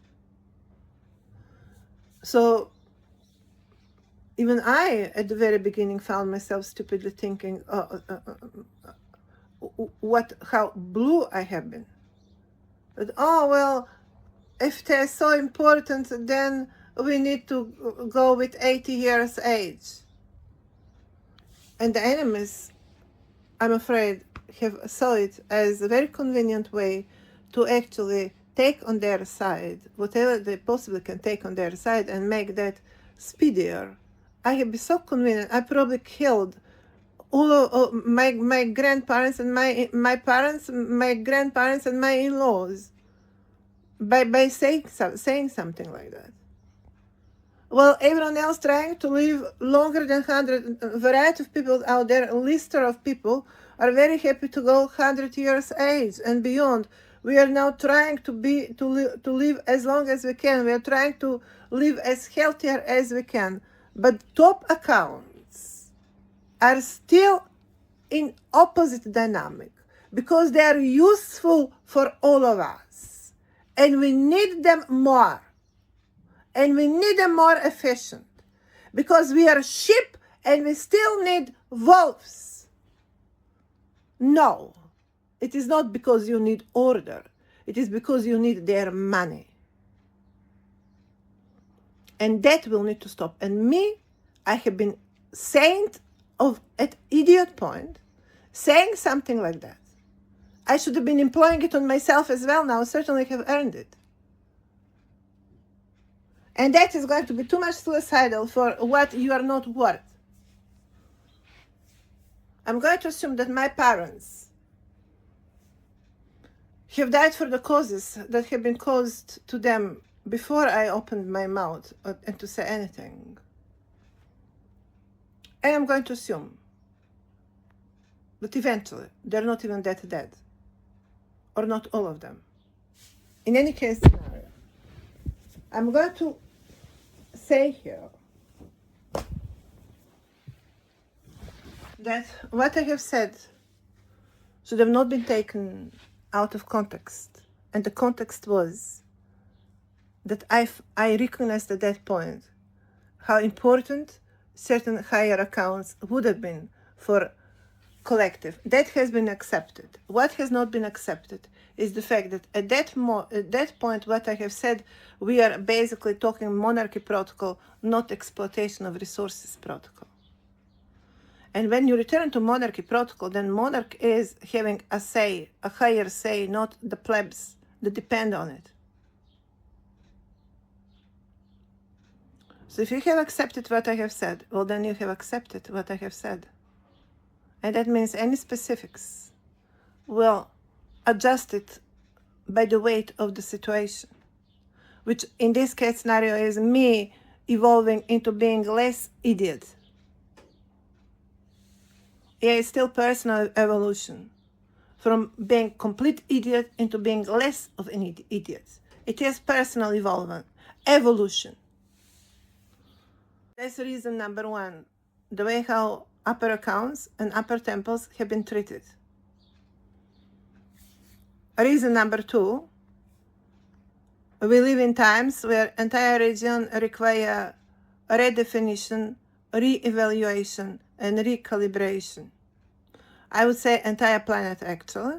So even I, at the very beginning, found myself stupidly thinking, how blue I have been. But, oh, well, if they're so important, then we need to go with 80 years age. And the enemies, I'm afraid, saw it as a very convenient way to actually take on their side whatever they possibly can take on their side and make that speedier. I have been so convenient. I probably killed all of my grandparents and my parents, my grandparents and my in-laws by saying something like that. Well, everyone else trying to live longer than 100, a variety of people out there, a lister of people are very happy to go 100 years age and beyond. We are now trying to live as long as we can. We are trying to live as healthier as we can. But top accounts are still in opposite dynamic because they are useful for all of us. And we need them more. And we need them more efficient. Because we are sheep and we still need wolves. No. It is not because you need order. It is because you need their money. And that will need to stop. And me, I have been saint of at idiot point, saying something like that. I should have been employing it on myself as well now. Certainly have earned it. And that is going to be too much suicidal for what you are not worth. I'm going to assume that my parents have died for the causes that have been caused to them before I opened my mouth and to say anything. And I'm going to assume that eventually they're not even that dead, or not all of them. In any case scenario, I'm going to say here that what I have said should have not been taken out of context. And the context was that I recognized at that point how important certain higher accounts would have been for collective. That has been accepted. What has not been accepted is the fact that at that point, what I have said, we are basically talking monarchy protocol, not exploitation of resources protocol. And when you return to monarchy protocol, then monarch is having a say, a higher say, not the plebs that depend on it. So if you have accepted what I have said, well, then you have accepted what I have said. And that means any specifics will adjust it by the weight of the situation, which in this case scenario is me evolving into being less idiot. Yeah, it's still personal evolution from being complete idiot into being less of an idiot. It is personal evolution. That's reason number one, the way how upper accounts and upper temples have been treated. Reason number two, we live in times where entire region require redefinition, re-evaluation, and recalibration. I would say entire planet actually.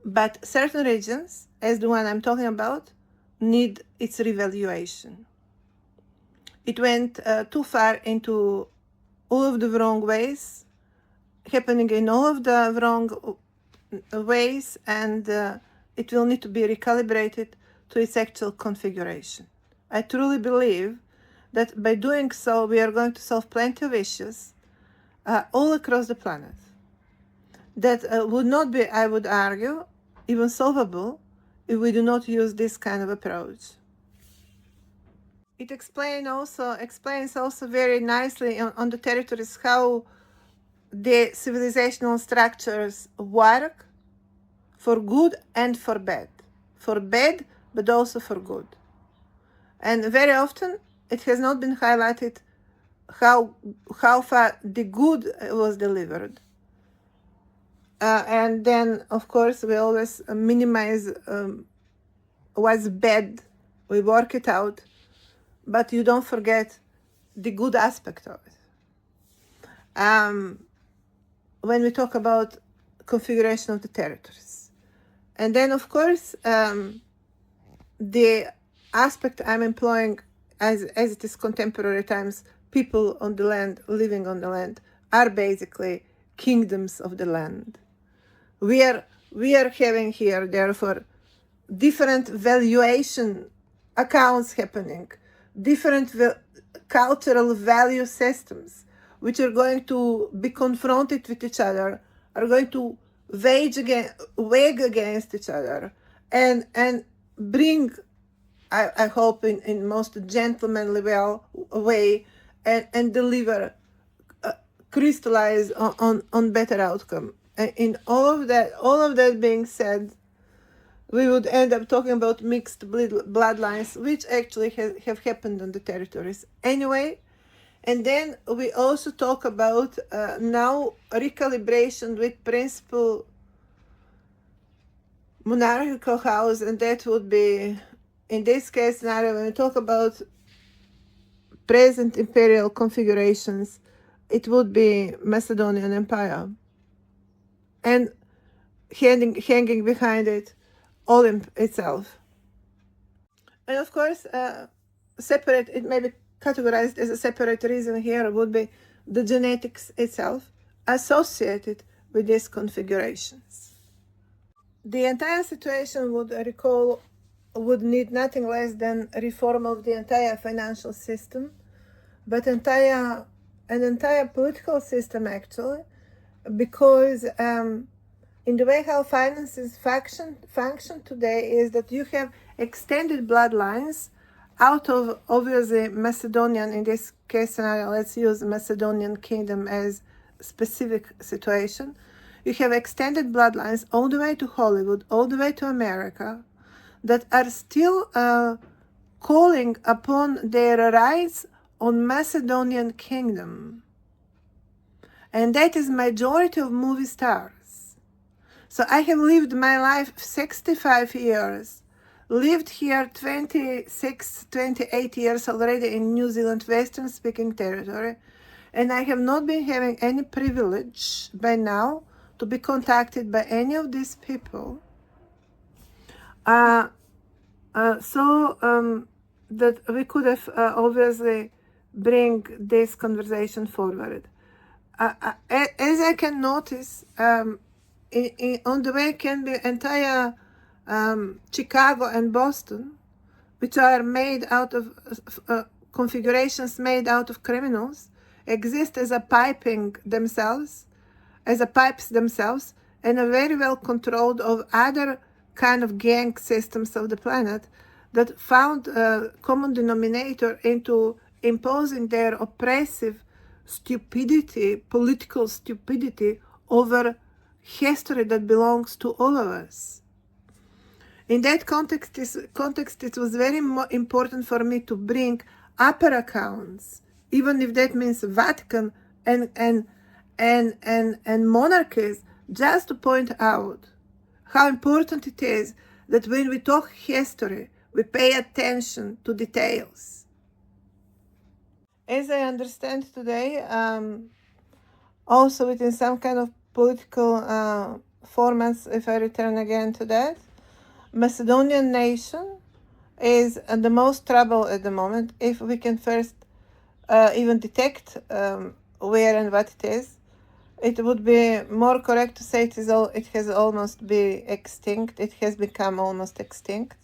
But certain regions, as the one I'm talking about, need its revaluation. It went too far into all of the wrong ways, happening in all of the wrong ways, and it will need to be recalibrated to its actual configuration. I truly believe that by doing so, we are going to solve plenty of issues all across the planet that would not be, I would argue, even solvable if we do not use this kind of approach. It explains also very nicely on the territories how the civilizational structures work for good and for bad. For bad, but also for good. And very often it has not been highlighted how far the good was delivered. And then, of course, we always minimize what's bad. We work it out, but you don't forget the good aspect of it. When we talk about configuration of the territories. And then, of course, the aspect I'm employing as it is contemporary times, people on the land, living on the land, are basically kingdoms of the land. We are having here, therefore, different valuation accounts happening, different cultural value systems, which are going to be confronted with each other, are going to wage against each other, and bring, I hope, in most gentlemanly way, and deliver, crystallize on better outcome. And in all of that being said, we would end up talking about mixed bloodlines, which actually have happened on the territories anyway. And then we also talk about now recalibration with principal monarchical house, and that would be, in this case scenario, when we talk about present imperial configurations, it would be Macedonian Empire. And hanging behind it, Olymp itself. And of course, separate, it may be categorized as a separate reason here, would be the genetics itself associated with these configurations. The entire situation would need nothing less than reform of the entire financial system, but an entire political system actually, because in the way how finances function today is that you have extended bloodlines out of obviously Macedonian, in this case scenario, let's use Macedonian kingdom as specific situation. You have extended bloodlines all the way to Hollywood, all the way to America, that are still calling upon their rights on Macedonian kingdom. And that is majority of movie stars. So I have lived my life 65 years, lived here 26, 28 years already in New Zealand, Western speaking territory, and I have not been having any privilege by now to be contacted by any of these people. That we could have obviously bring this conversation forward. As I can notice, on the way can be entire Chicago and Boston, which are made out of configurations made out of criminals, exist as a piping themselves, as a pipes themselves, and are very well controlled of other kind of gang systems of the planet that found a common denominator into imposing their oppressive stupidity, political stupidity, over history that belongs to all of us. In that context, it was very important for me to bring upper accounts, even if that means Vatican and monarchies, just to point out how important it is that when we talk history, we pay attention to details. As I understand today, also within some kind of political formats, if I return again to that, Macedonian nation is the most trouble at the moment. If we can first even detect where and what it is, it would be more correct to say it has almost been extinct. It has become almost extinct.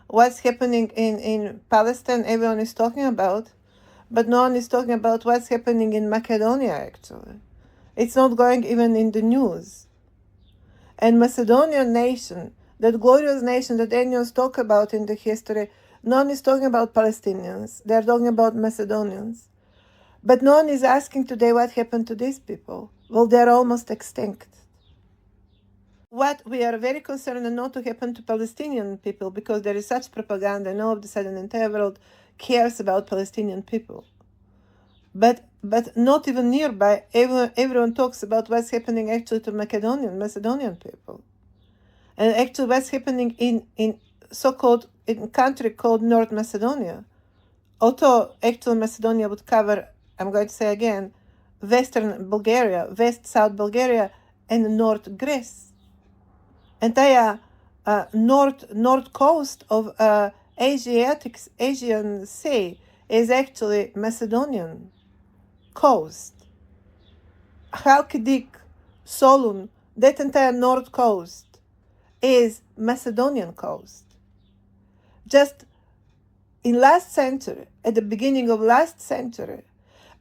What's happening in Palestine, everyone is talking about, but no one is talking about what's happening in Macedonia, actually. It's not going even in the news. And Macedonian nation, that glorious nation that Anyos talk about in the history, no one is talking about Palestinians. They're talking about Macedonians. But no one is asking today what happened to these people. Well, they're almost extinct. What we are very concerned not to happen to Palestinian people, because there is such propaganda, and all of a sudden the entire world cares about Palestinian people. But not even nearby, everyone talks about what's happening actually to Macedonian people. And actually what's happening in so-called in country called North Macedonia. Although actually Macedonia would cover, I'm going to say again, Western Bulgaria, West-South Bulgaria, and North Greece. Entire north coast of Aegean Sea is actually Macedonian coast. Halkidik, Solun, that entire north coast is Macedonian coast. Just in last century, at the beginning of last century,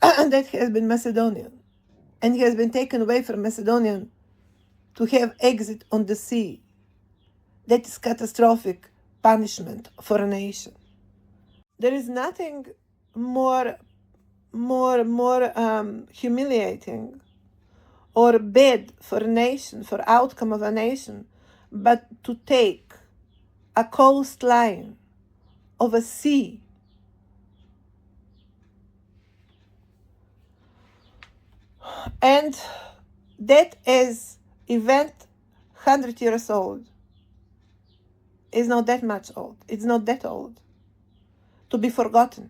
that has been Macedonian, and has been taken away from Macedonian to have exit on the sea. That is catastrophic punishment for a nation. There is nothing more humiliating or bad for a nation, for outcome of a nation, but to take a coastline of a sea and that is event 100 years old. Is not that much old. It's not that old to be forgotten.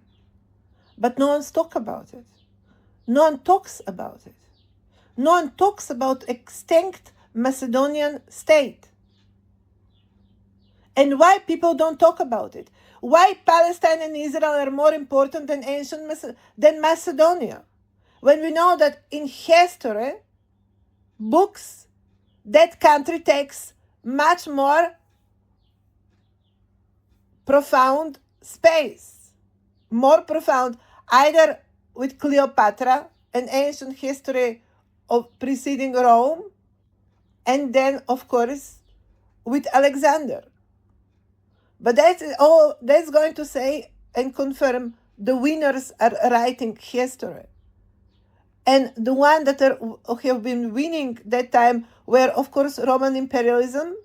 But no one talks about it. No one talks about it. No one talks about extinct Macedonian state. And why people don't talk about it? Why Palestine and Israel are more important than than Macedonia? When we know that in history, books, that country takes much more profound space, more profound, either with Cleopatra, an ancient history of preceding Rome, and then, of course, with Alexander. But that's going to say and confirm the winners are writing history. And the one that have been winning that time were, of course, Roman imperialism.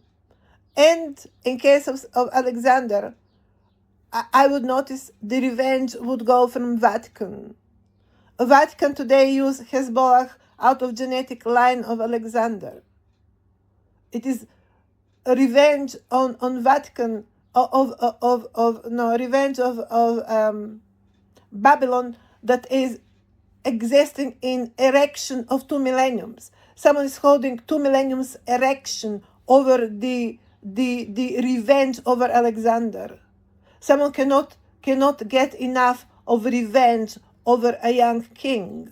And in case of Alexander, I would notice the revenge would go from Vatican. Vatican today use Hezbollah out of genetic line of Alexander. It is a revenge on Vatican revenge of Babylon that is existing in erection of 2 millenniums. Someone is holding 2 millenniums erection over the revenge over Alexander. Someone cannot get enough of revenge over a young king.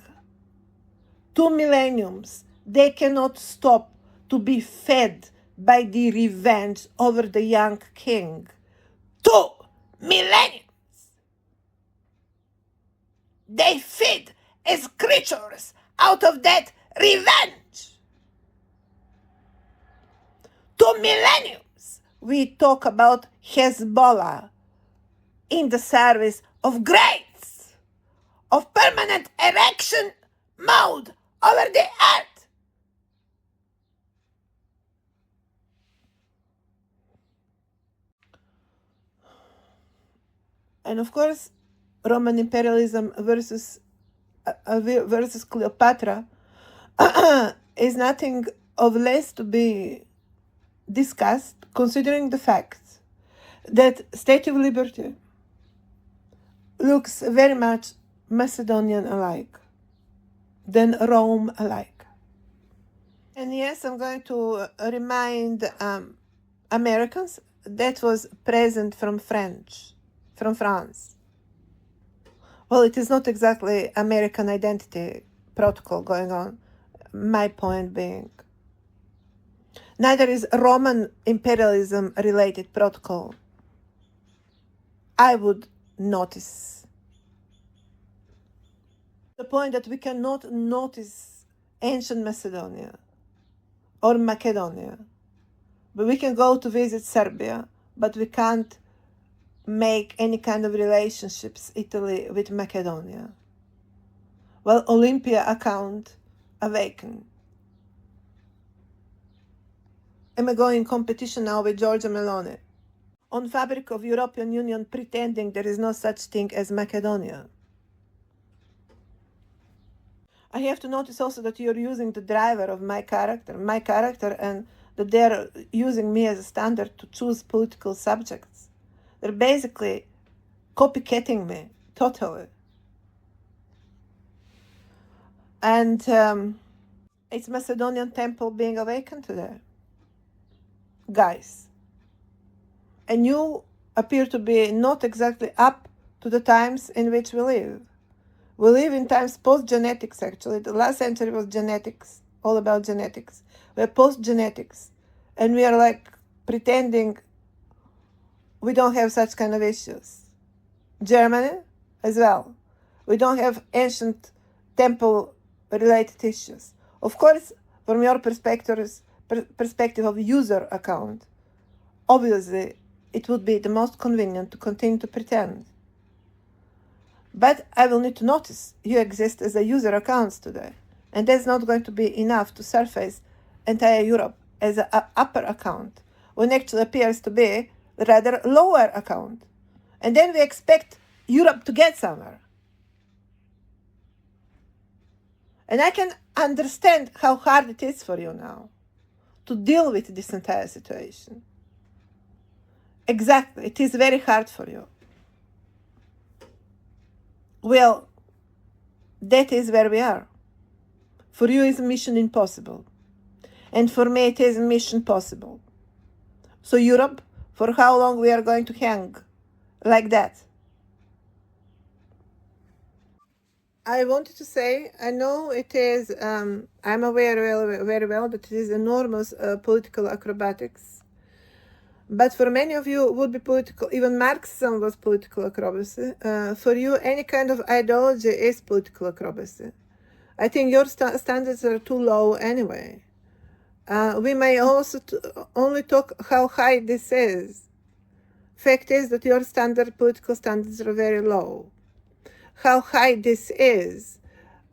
2 millenniums, they cannot stop to be fed by the revenge over the young king. 2 millenniums. They feed as creatures out of that revenge. 2 millenniums. We talk about Hezbollah in the service of grace, of permanent erection mode over the earth. And of course, Roman imperialism versus Cleopatra is nothing of less to be discussed, considering the fact that Statue of Liberty looks very much Macedonian alike than Rome alike. And yes, I'm going to remind Americans that was present from France. Well, it is not exactly American identity protocol going on, my point being. Neither is Roman imperialism related protocol. I would notice. The point that we cannot notice ancient Macedonia or Macedonia, but we can go to visit Serbia, but we can't make any kind of relationships Italy with Macedonia. Well, Olympia account awakened. Am I going in competition now with Giorgia Meloni on fabric of European Union pretending there is no such thing as Macedonia? I have to notice also that you're using the driver of my character, and that they're using me as a standard to choose political subjects. They're basically copycatting me totally. And it's Macedonian temple being awakened today. Guys. And you appear to be not exactly up to the times in which we live. We live in times post-genetics, actually. The last century was genetics, all about genetics. We're post-genetics. And we are like pretending we don't have such kind of issues. Germany as well. We don't have ancient temple-related issues. Of course, from your perspective of user account, obviously, it would be the most convenient to continue to pretend. But I will need to notice you exist as a user accounts today. And that's not going to be enough to surface entire Europe as an upper account, when actually appears to be rather lower account. And then we expect Europe to get somewhere. And I can understand how hard it is for you now to deal with this entire situation. Exactly, it is very hard for you. Well, that is where we are. For you is mission impossible. And for me it is mission possible. So Europe, for how long we are going to hang like that. I wanted to say, I know it is, I'm aware very well that it is enormous political acrobatics. But for many of you, it would be political, even Marxism was political acrobacy. For you, any kind of ideology is political acrobacy. I think your standards are too low anyway. We may also only talk how high this is. Fact is that your political standards are very low. How high this is,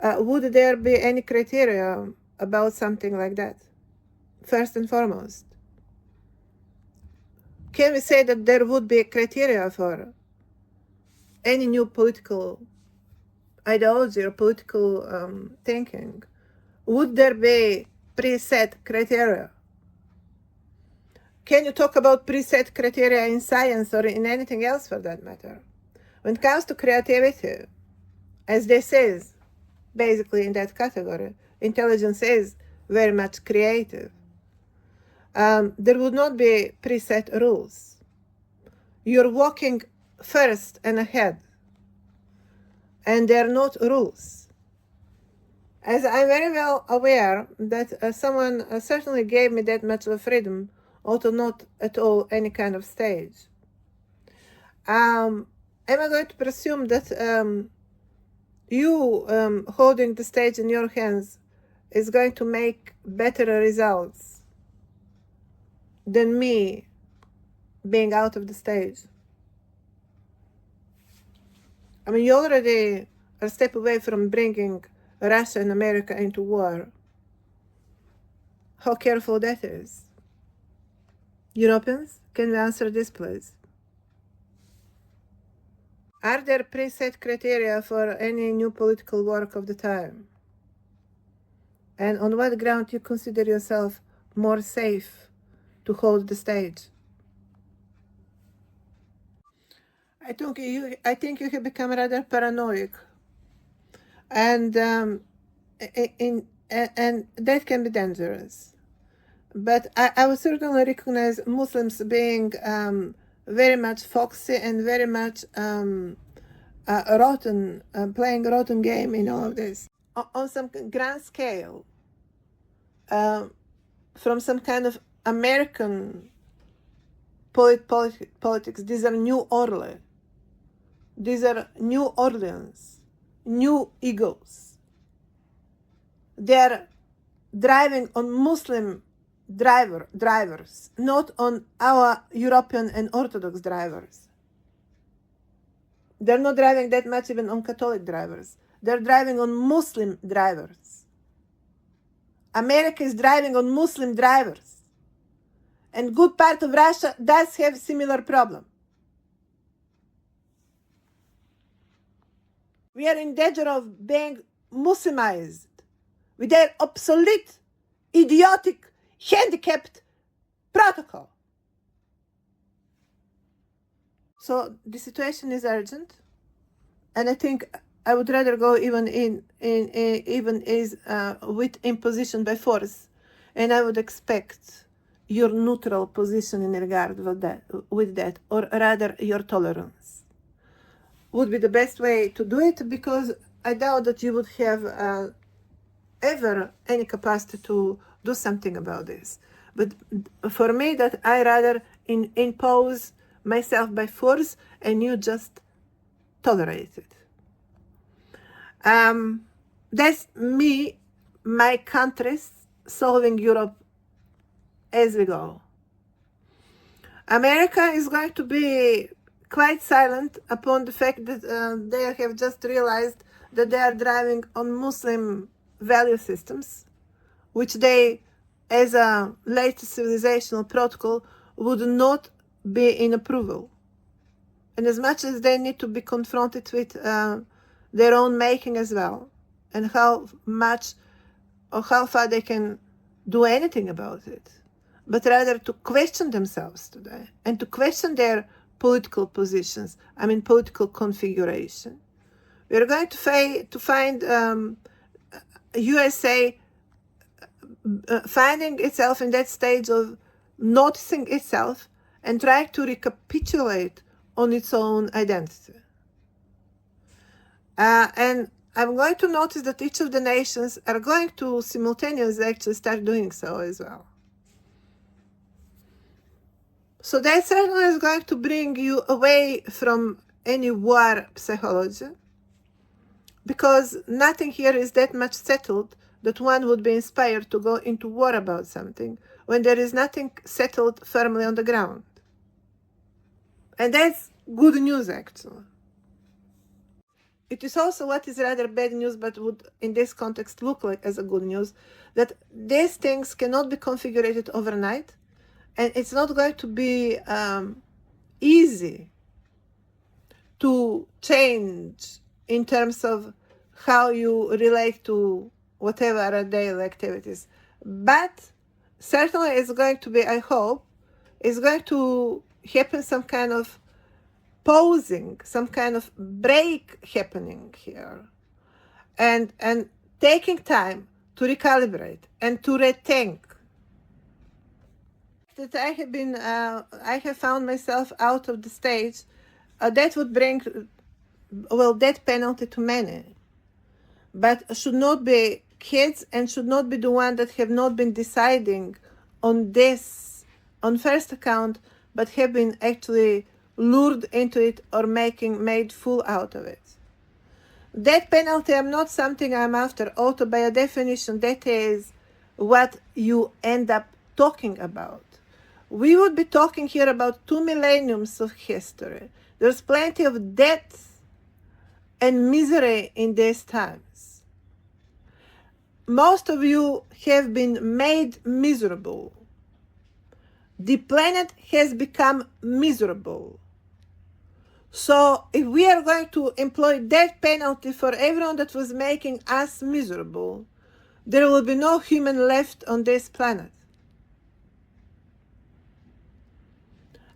would there be any criteria about something like that? First and foremost, can we say that there would be a criteria for any new political ideology or political thinking? Would there be preset criteria? Can you talk about preset criteria in science or in anything else for that matter? When it comes to creativity, as this is basically in that category, intelligence is very much creative. There would not be preset rules. You're walking first and ahead, and they're not rules. As I'm very well aware that someone certainly gave me that much of freedom, although not at all any kind of stage. Am I going to presume that you holding the stage in your hands is going to make better results than me being out of the stage? I mean, you already are a step away from bringing Russia and America into war. How careful that is. Europeans, can we answer this, please? Are there preset criteria for any new political work of the time? And on what ground you consider yourself more safe to hold the stage? I think you have become rather paranoid, and and that can be dangerous. But I would certainly recognize Muslims being very much foxy and very much rotten, playing a rotten game in all of this. On some grand scale, from some kind of American politics, these are New Orleans. These are New Orleans, new egos. They're driving on Muslim drivers, not on our European and Orthodox drivers. They're not driving that much even on Catholic drivers. They're driving on Muslim drivers. America is driving on Muslim drivers. And good part of Russia does have similar problem. We are in danger of being Muslimized with their obsolete, idiotic, handicapped protocol. So the situation is urgent, and I think I would rather go even with imposition by force, and I would expect your neutral position in regard with that, or rather your tolerance would be the best way to do it, because I doubt that you would have ever any capacity to do something about this. But for me, that I rather impose myself by force and you just tolerate it. That's me, my countries, solving Europe as we go. America is going to be quite silent upon the fact that they have just realized that they are driving on Muslim value systems, which they, as a latest civilizational protocol, would not be in approval. And as much as they need to be confronted with their own making as well, and how much or how far they can do anything about it, but rather to question themselves today and to question their political positions, political configuration. We're going to find USA finding itself in that stage of noticing itself and trying to recapitulate on its own identity. And I'm going to notice that each of the nations are going to simultaneously actually start doing so as well. So that certainly is going to bring you away from any war psychology, because nothing here is that much settled that one would be inspired to go into war about something when there is nothing settled firmly on the ground. And that's good news, actually. It is also what is rather bad news, but would in this context look like as a good news, that these things cannot be configured overnight, and it's not going to be easy to change in terms of how you relate to whatever are daily activities. But certainly it's going to be, I hope, it's going to happen some kind of pausing, some kind of break happening here. And taking time to recalibrate and to rethink. That I have found myself out of the stage, that would bring, death penalty to many, but should not be kids and should not be the one that have not been deciding on this on first account, but have been actually lured into it or made fool out of it. Death penalty, I'm not something I'm after. Also, by a definition, that is what you end up talking about. We would be talking here about 2 millenniums of history. There's plenty of death and misery in these times. Most of you have been made miserable. The planet has become miserable. So if we are going to employ death penalty for everyone that was making us miserable, there will be no human left on this planet.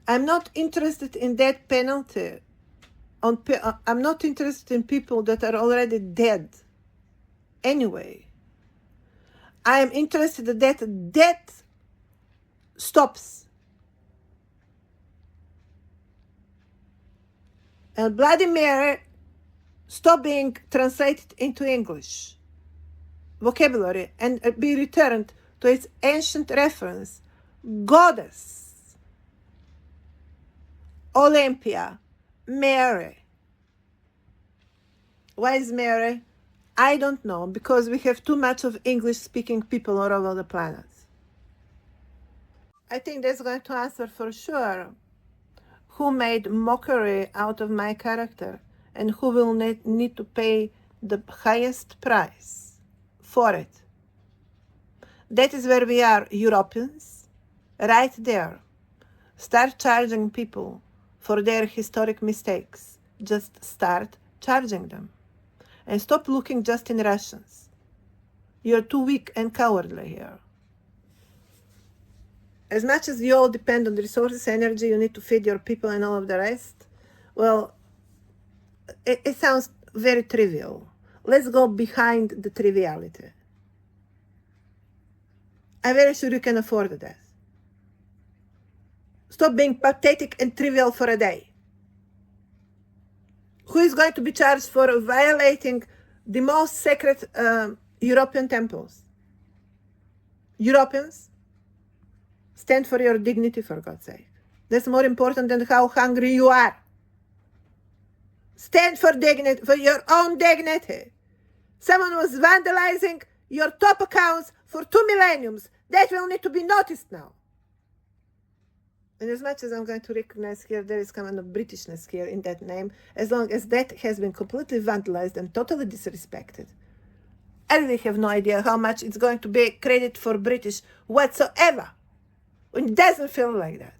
I'm not interested in death penalty. I'm not interested in people that are already dead anyway. I am interested that death stops. And Bloody Mary stop being translated into English vocabulary and be returned to its ancient reference, goddess, Olympia, Mary. Why is Mary? I don't know, because we have too much of English-speaking people all over the planet. I think that's going to answer for sure who made mockery out of my character and who will need to pay the highest price for it. That is where we are, Europeans, right there. Start charging people for their historic mistakes. Just start charging them. And stop looking just in Russians. You're too weak and cowardly here. As much as you all depend on the resources, energy, you need to feed your people and all of the rest, well, it sounds very trivial. Let's go behind the triviality. I'm very sure you can afford that. Stop being pathetic and trivial for a day. Who is going to be charged for violating the most sacred European temples? Europeans? Stand for your dignity, for God's sake. That's more important than how hungry you are. Stand for dignity, for your own dignity. Someone was vandalizing your top accounts for 2 millenniums. That will need to be noticed now. And as much as I'm going to recognize here, there is kind of Britishness here in that name, as long as that has been completely vandalized and totally disrespected. I really have no idea how much it's going to be credit for British whatsoever. It doesn't feel like that.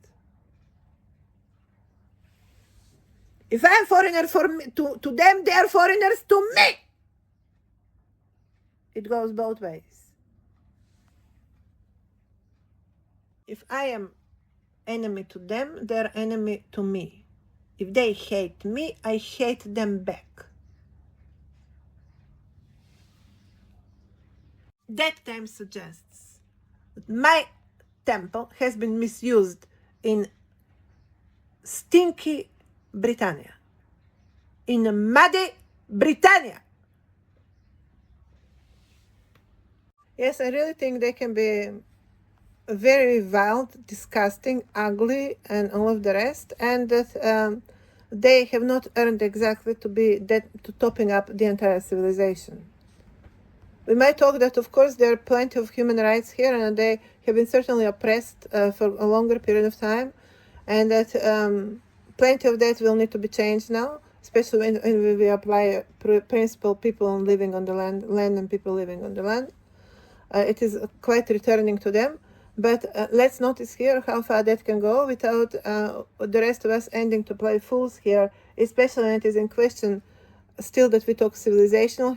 If I'm foreigner to them, they are foreigners to me. It goes both ways. If I am enemy to them, they're enemy to me. If they hate me, I hate them back. That time suggests that my temple has been misused in stinky Britannia. In muddy Britannia. Yes, I really think they can be very wild, disgusting, ugly, and all of the rest, and that they have not earned exactly to topping up the entire civilization. We might talk that, of course, there are plenty of human rights here, and they have been certainly oppressed for a longer period of time, and that plenty of that will need to be changed now, especially when we apply principle people living on the land and people living on the land. It is quite returning to them. But let's notice here how far that can go without the rest of us ending to play fools here, especially when it is in question still that we talk civilizational,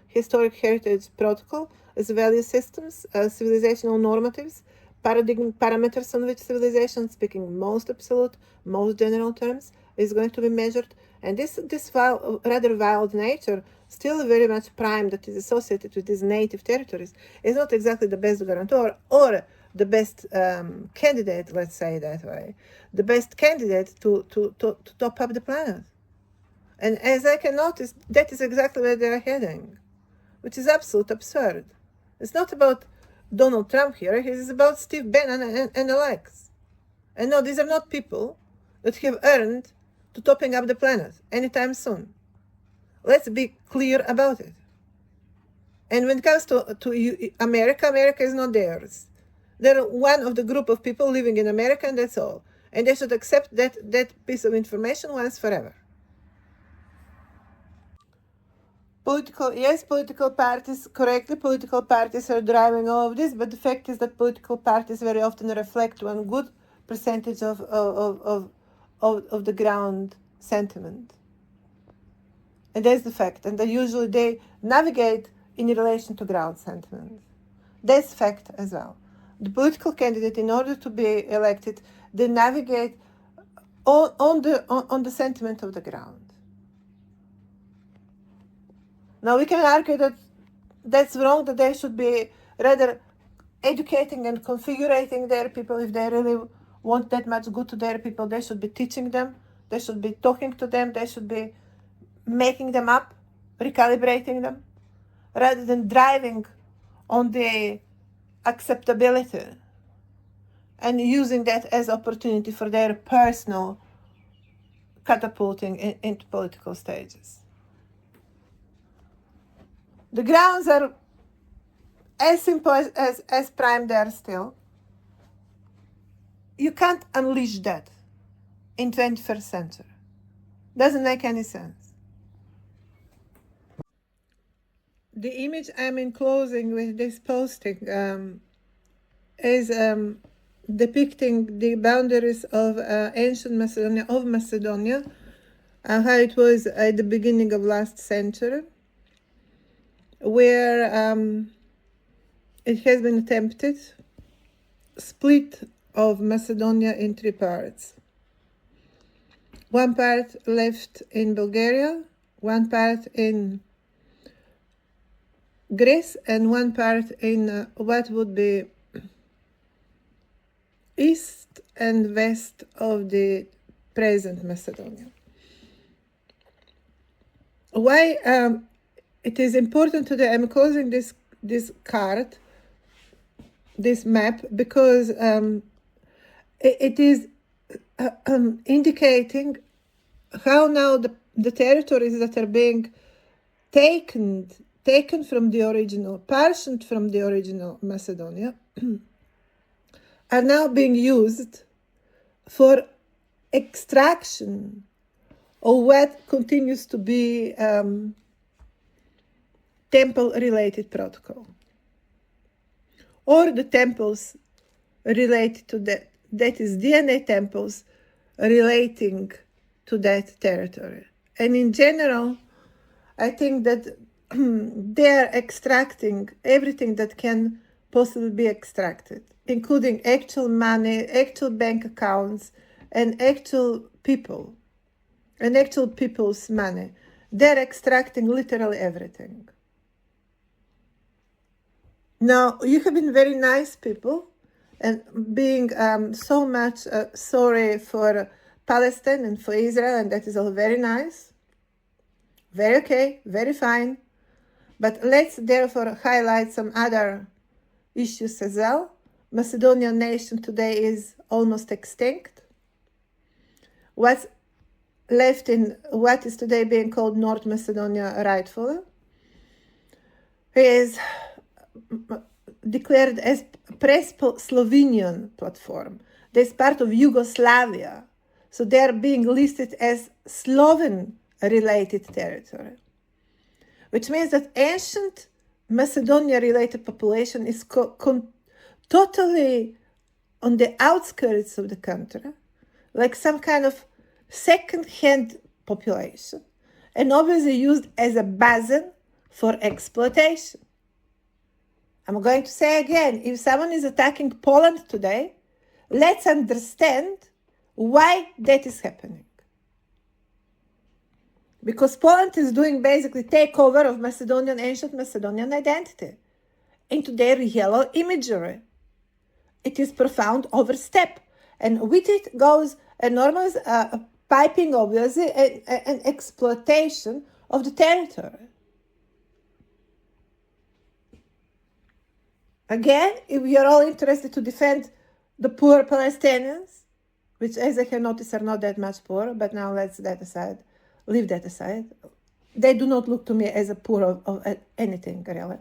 historic heritage protocol as value systems, civilizational normatives, parameters on which civilization, speaking most absolute, most general terms, is going to be measured. And this rather wild nature, still very much prime that is associated with these native territories, is not exactly the best guarantor or the best candidate, let's say that way, the best candidate to top up the planet. And as I can notice, that is exactly where they are heading, which is absolute absurd. It's not about Donald Trump here, it is about Steve Bannon and Alex. And no, these are not people that have earned to topping up the planet anytime soon. Let's be clear about it. And when it comes to America, America is not theirs. They're one of the group of people living in America, and that's all. And they should accept that piece of information once forever. Political parties, correctly, political parties are driving all of this, but the fact is that political parties very often reflect one good percentage of the ground sentiment. And that's the fact. And usually they navigate in relation to ground sentiment. That's fact as well. The political candidate, in order to be elected, they navigate on the sentiment of the ground. Now we can argue that that's wrong, that they should be rather educating and configuring their people. If they really want that much good to their people, they should be teaching them, they should be talking to them, they should be making them up, recalibrating them, rather than driving on the acceptability and using that as opportunity for their personal catapulting into political stages. The grounds are as simple as prime there still. You can't unleash that in 21st century. Doesn't make any sense. The image I'm enclosing with this posting is depicting the boundaries of ancient Macedonia, how it was at the beginning of last century, where it has been attempted split of Macedonia in three parts. One part left in Bulgaria, one part in Greece, and one part in what would be east and west of the present Macedonia. Why it is important today, I'm closing this card, this map, because it is indicating how now the territories that are being taken from the original, partitioned from the original Macedonia, are now being used for extraction of what continues to be temple-related protocol, or the temples related to that is DNA temples relating to that territory. And in general, I think that they're extracting everything that can possibly be extracted, including actual money, actual bank accounts, and actual people, and actual people's money. They're extracting literally everything. Now, you have been very nice people, and being so much sorry for Palestine and for Israel, and that is all very nice, very okay, very fine. But let's therefore highlight some other issues as well. Macedonian nation today is almost extinct. What's left in what is today being called North Macedonia rightfully is declared as Prespo-Slovenian platform. That's part of Yugoslavia. So they're being listed as Sloven-related territory, which means that ancient Macedonia-related population is totally on the outskirts of the country, like some kind of second-hand population, and obviously used as a basin for exploitation. I'm going to say again, if someone is attacking Poland today, let's understand why that is happening. Because Poland is doing basically takeover of ancient Macedonian identity into their yellow imagery. It is profound overstep. And with it goes enormous piping, obviously, and exploitation of the territory. Again, if you're all interested to defend the poor Palestinians, which, as I have noticed, are not that much poor, but now let's leave that aside. They do not look to me as a poor of anything, really.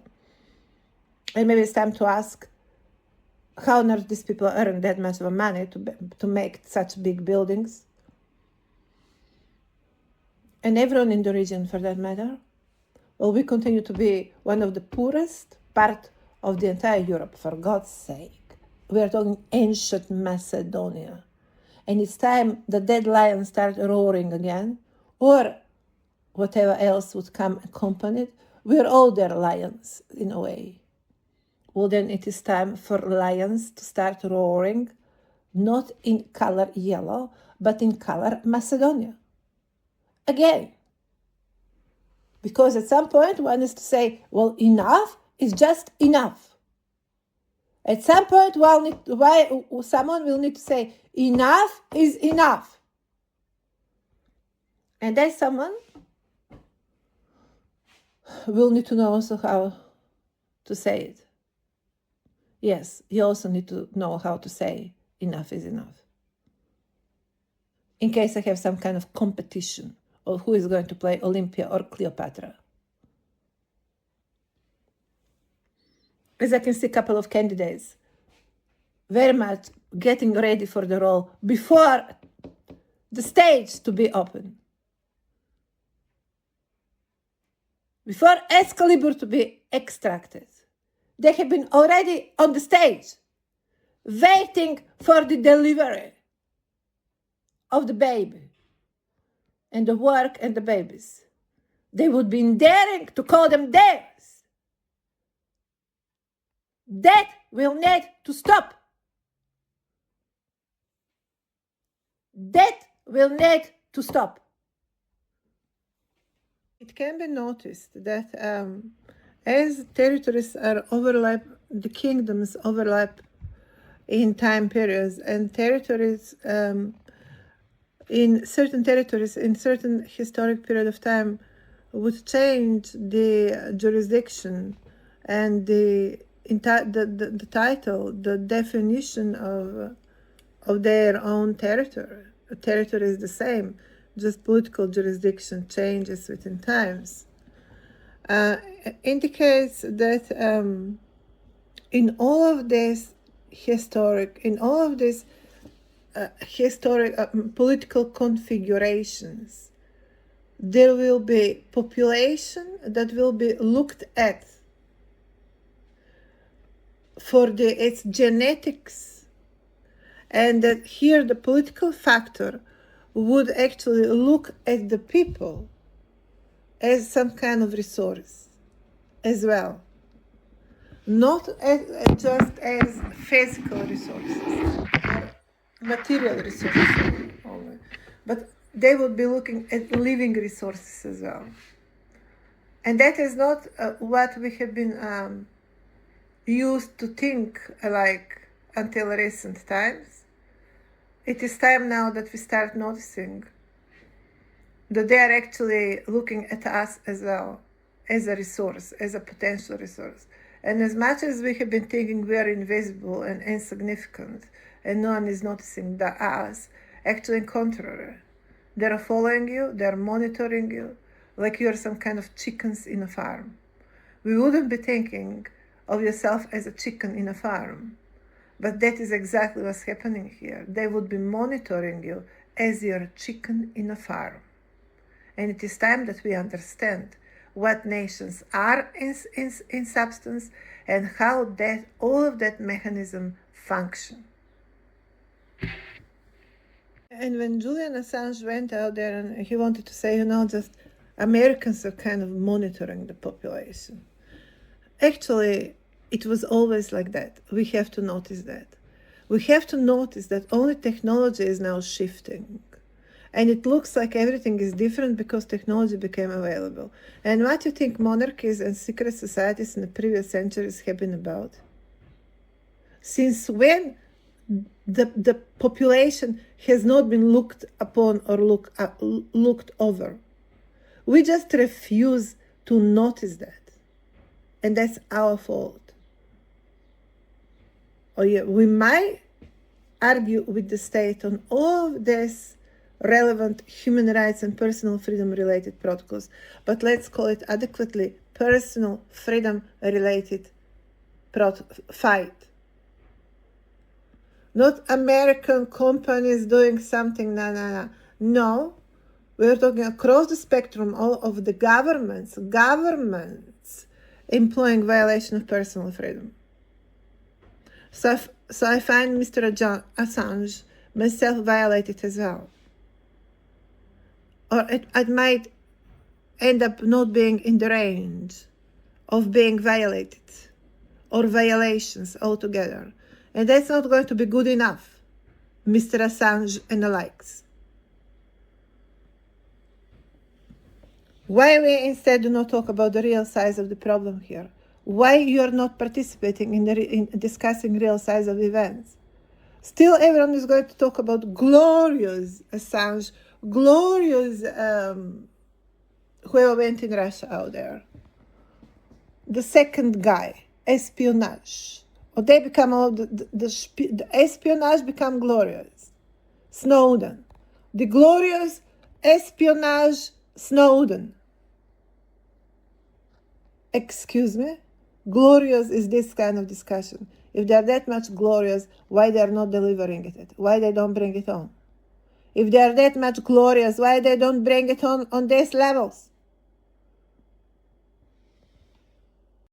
And maybe it's time to ask, how on earth these people earn that much of money to make such big buildings? And everyone in the region, for that matter. Well, we continue to be one of the poorest part of the entire Europe, for God's sake. We are talking ancient Macedonia. And it's time the dead lions start roaring again, or whatever else would come accompanied. We're all their lions, in a way. Well, then it is time for lions to start roaring, not in color yellow, but in color Macedonia. Again. Because at some point one is to say, well, enough is just enough. At some point, someone will need to say, enough is enough. And that someone will need to know also how to say it. Yes, you also need to know how to say enough is enough. In case I have some kind of competition of who is going to play Olympia or Cleopatra. As I can see a couple of candidates very much getting ready for the role before the stage to be open. Before Excalibur to be extracted. They have been already on the stage, waiting for the delivery of the baby and the work and the babies. They would be daring to call them theirs. That will need to stop. That will need to stop. It can be noticed that as territories are overlap, the kingdoms overlap in time periods, and territories in certain historic period of time would change the jurisdiction and the title, the definition of their own territory. A territory is the same, just political jurisdiction changes within times. Indicates that in all of these historic political configurations, there will be population that will be looked at for its genetics, and that here the political factor would actually look at the people as some kind of resource as well, not just as physical resources, material resources only, but they would be looking at living resources as well. And that is not what we have been used to think like until recent times. It is time now that we start noticing that they are actually looking at us as well, as a resource, as a potential resource. And as much as we have been thinking we are invisible and insignificant and no one is noticing us, actually in contrary, they are following you, they are monitoring you, like you are some kind of chickens in a farm. We wouldn't be thinking of yourself as a chicken in a farm, but that is exactly what's happening here. They would be monitoring you as you're a chicken in a farm. And it is time that we understand what nations are in substance and how that all of that mechanism function. And when Julian Assange went out there and he wanted to say, just Americans are kind of monitoring the population. Actually, it was always like that. We have to notice that. We have to notice that only technology is now shifting. And it looks like everything is different because technology became available. And what do you think monarchies and secret societies in the previous centuries have been about? Since when the population has not been looked upon or looked over? We just refuse to notice that. And that's our fault. We might argue with the state on all of this relevant human rights and personal freedom related protocols, but let's call it adequately personal freedom related fight. Not American companies doing something, no. We're talking across the spectrum, all of the governments employing violation of personal freedom. So I find Mr. Assange myself violated as well. Or it might end up not being in the range of being violated or violations altogether. And that's not going to be good enough, Mr. Assange and the likes. Why we instead do not talk about the real size of the problem here? Why you are not participating in discussing real size of events? Still, everyone is going to talk about glorious Assange, glorious whoever went in Russia out there. The second guy, espionage. Or they become all the espionage become glorious. Snowden. The glorious espionage Snowden. Excuse me? Glorious is this kind of discussion. If they're that much glorious, why they're not delivering it? Why they don't bring it on? If they're that much glorious, why they don't bring it on these levels?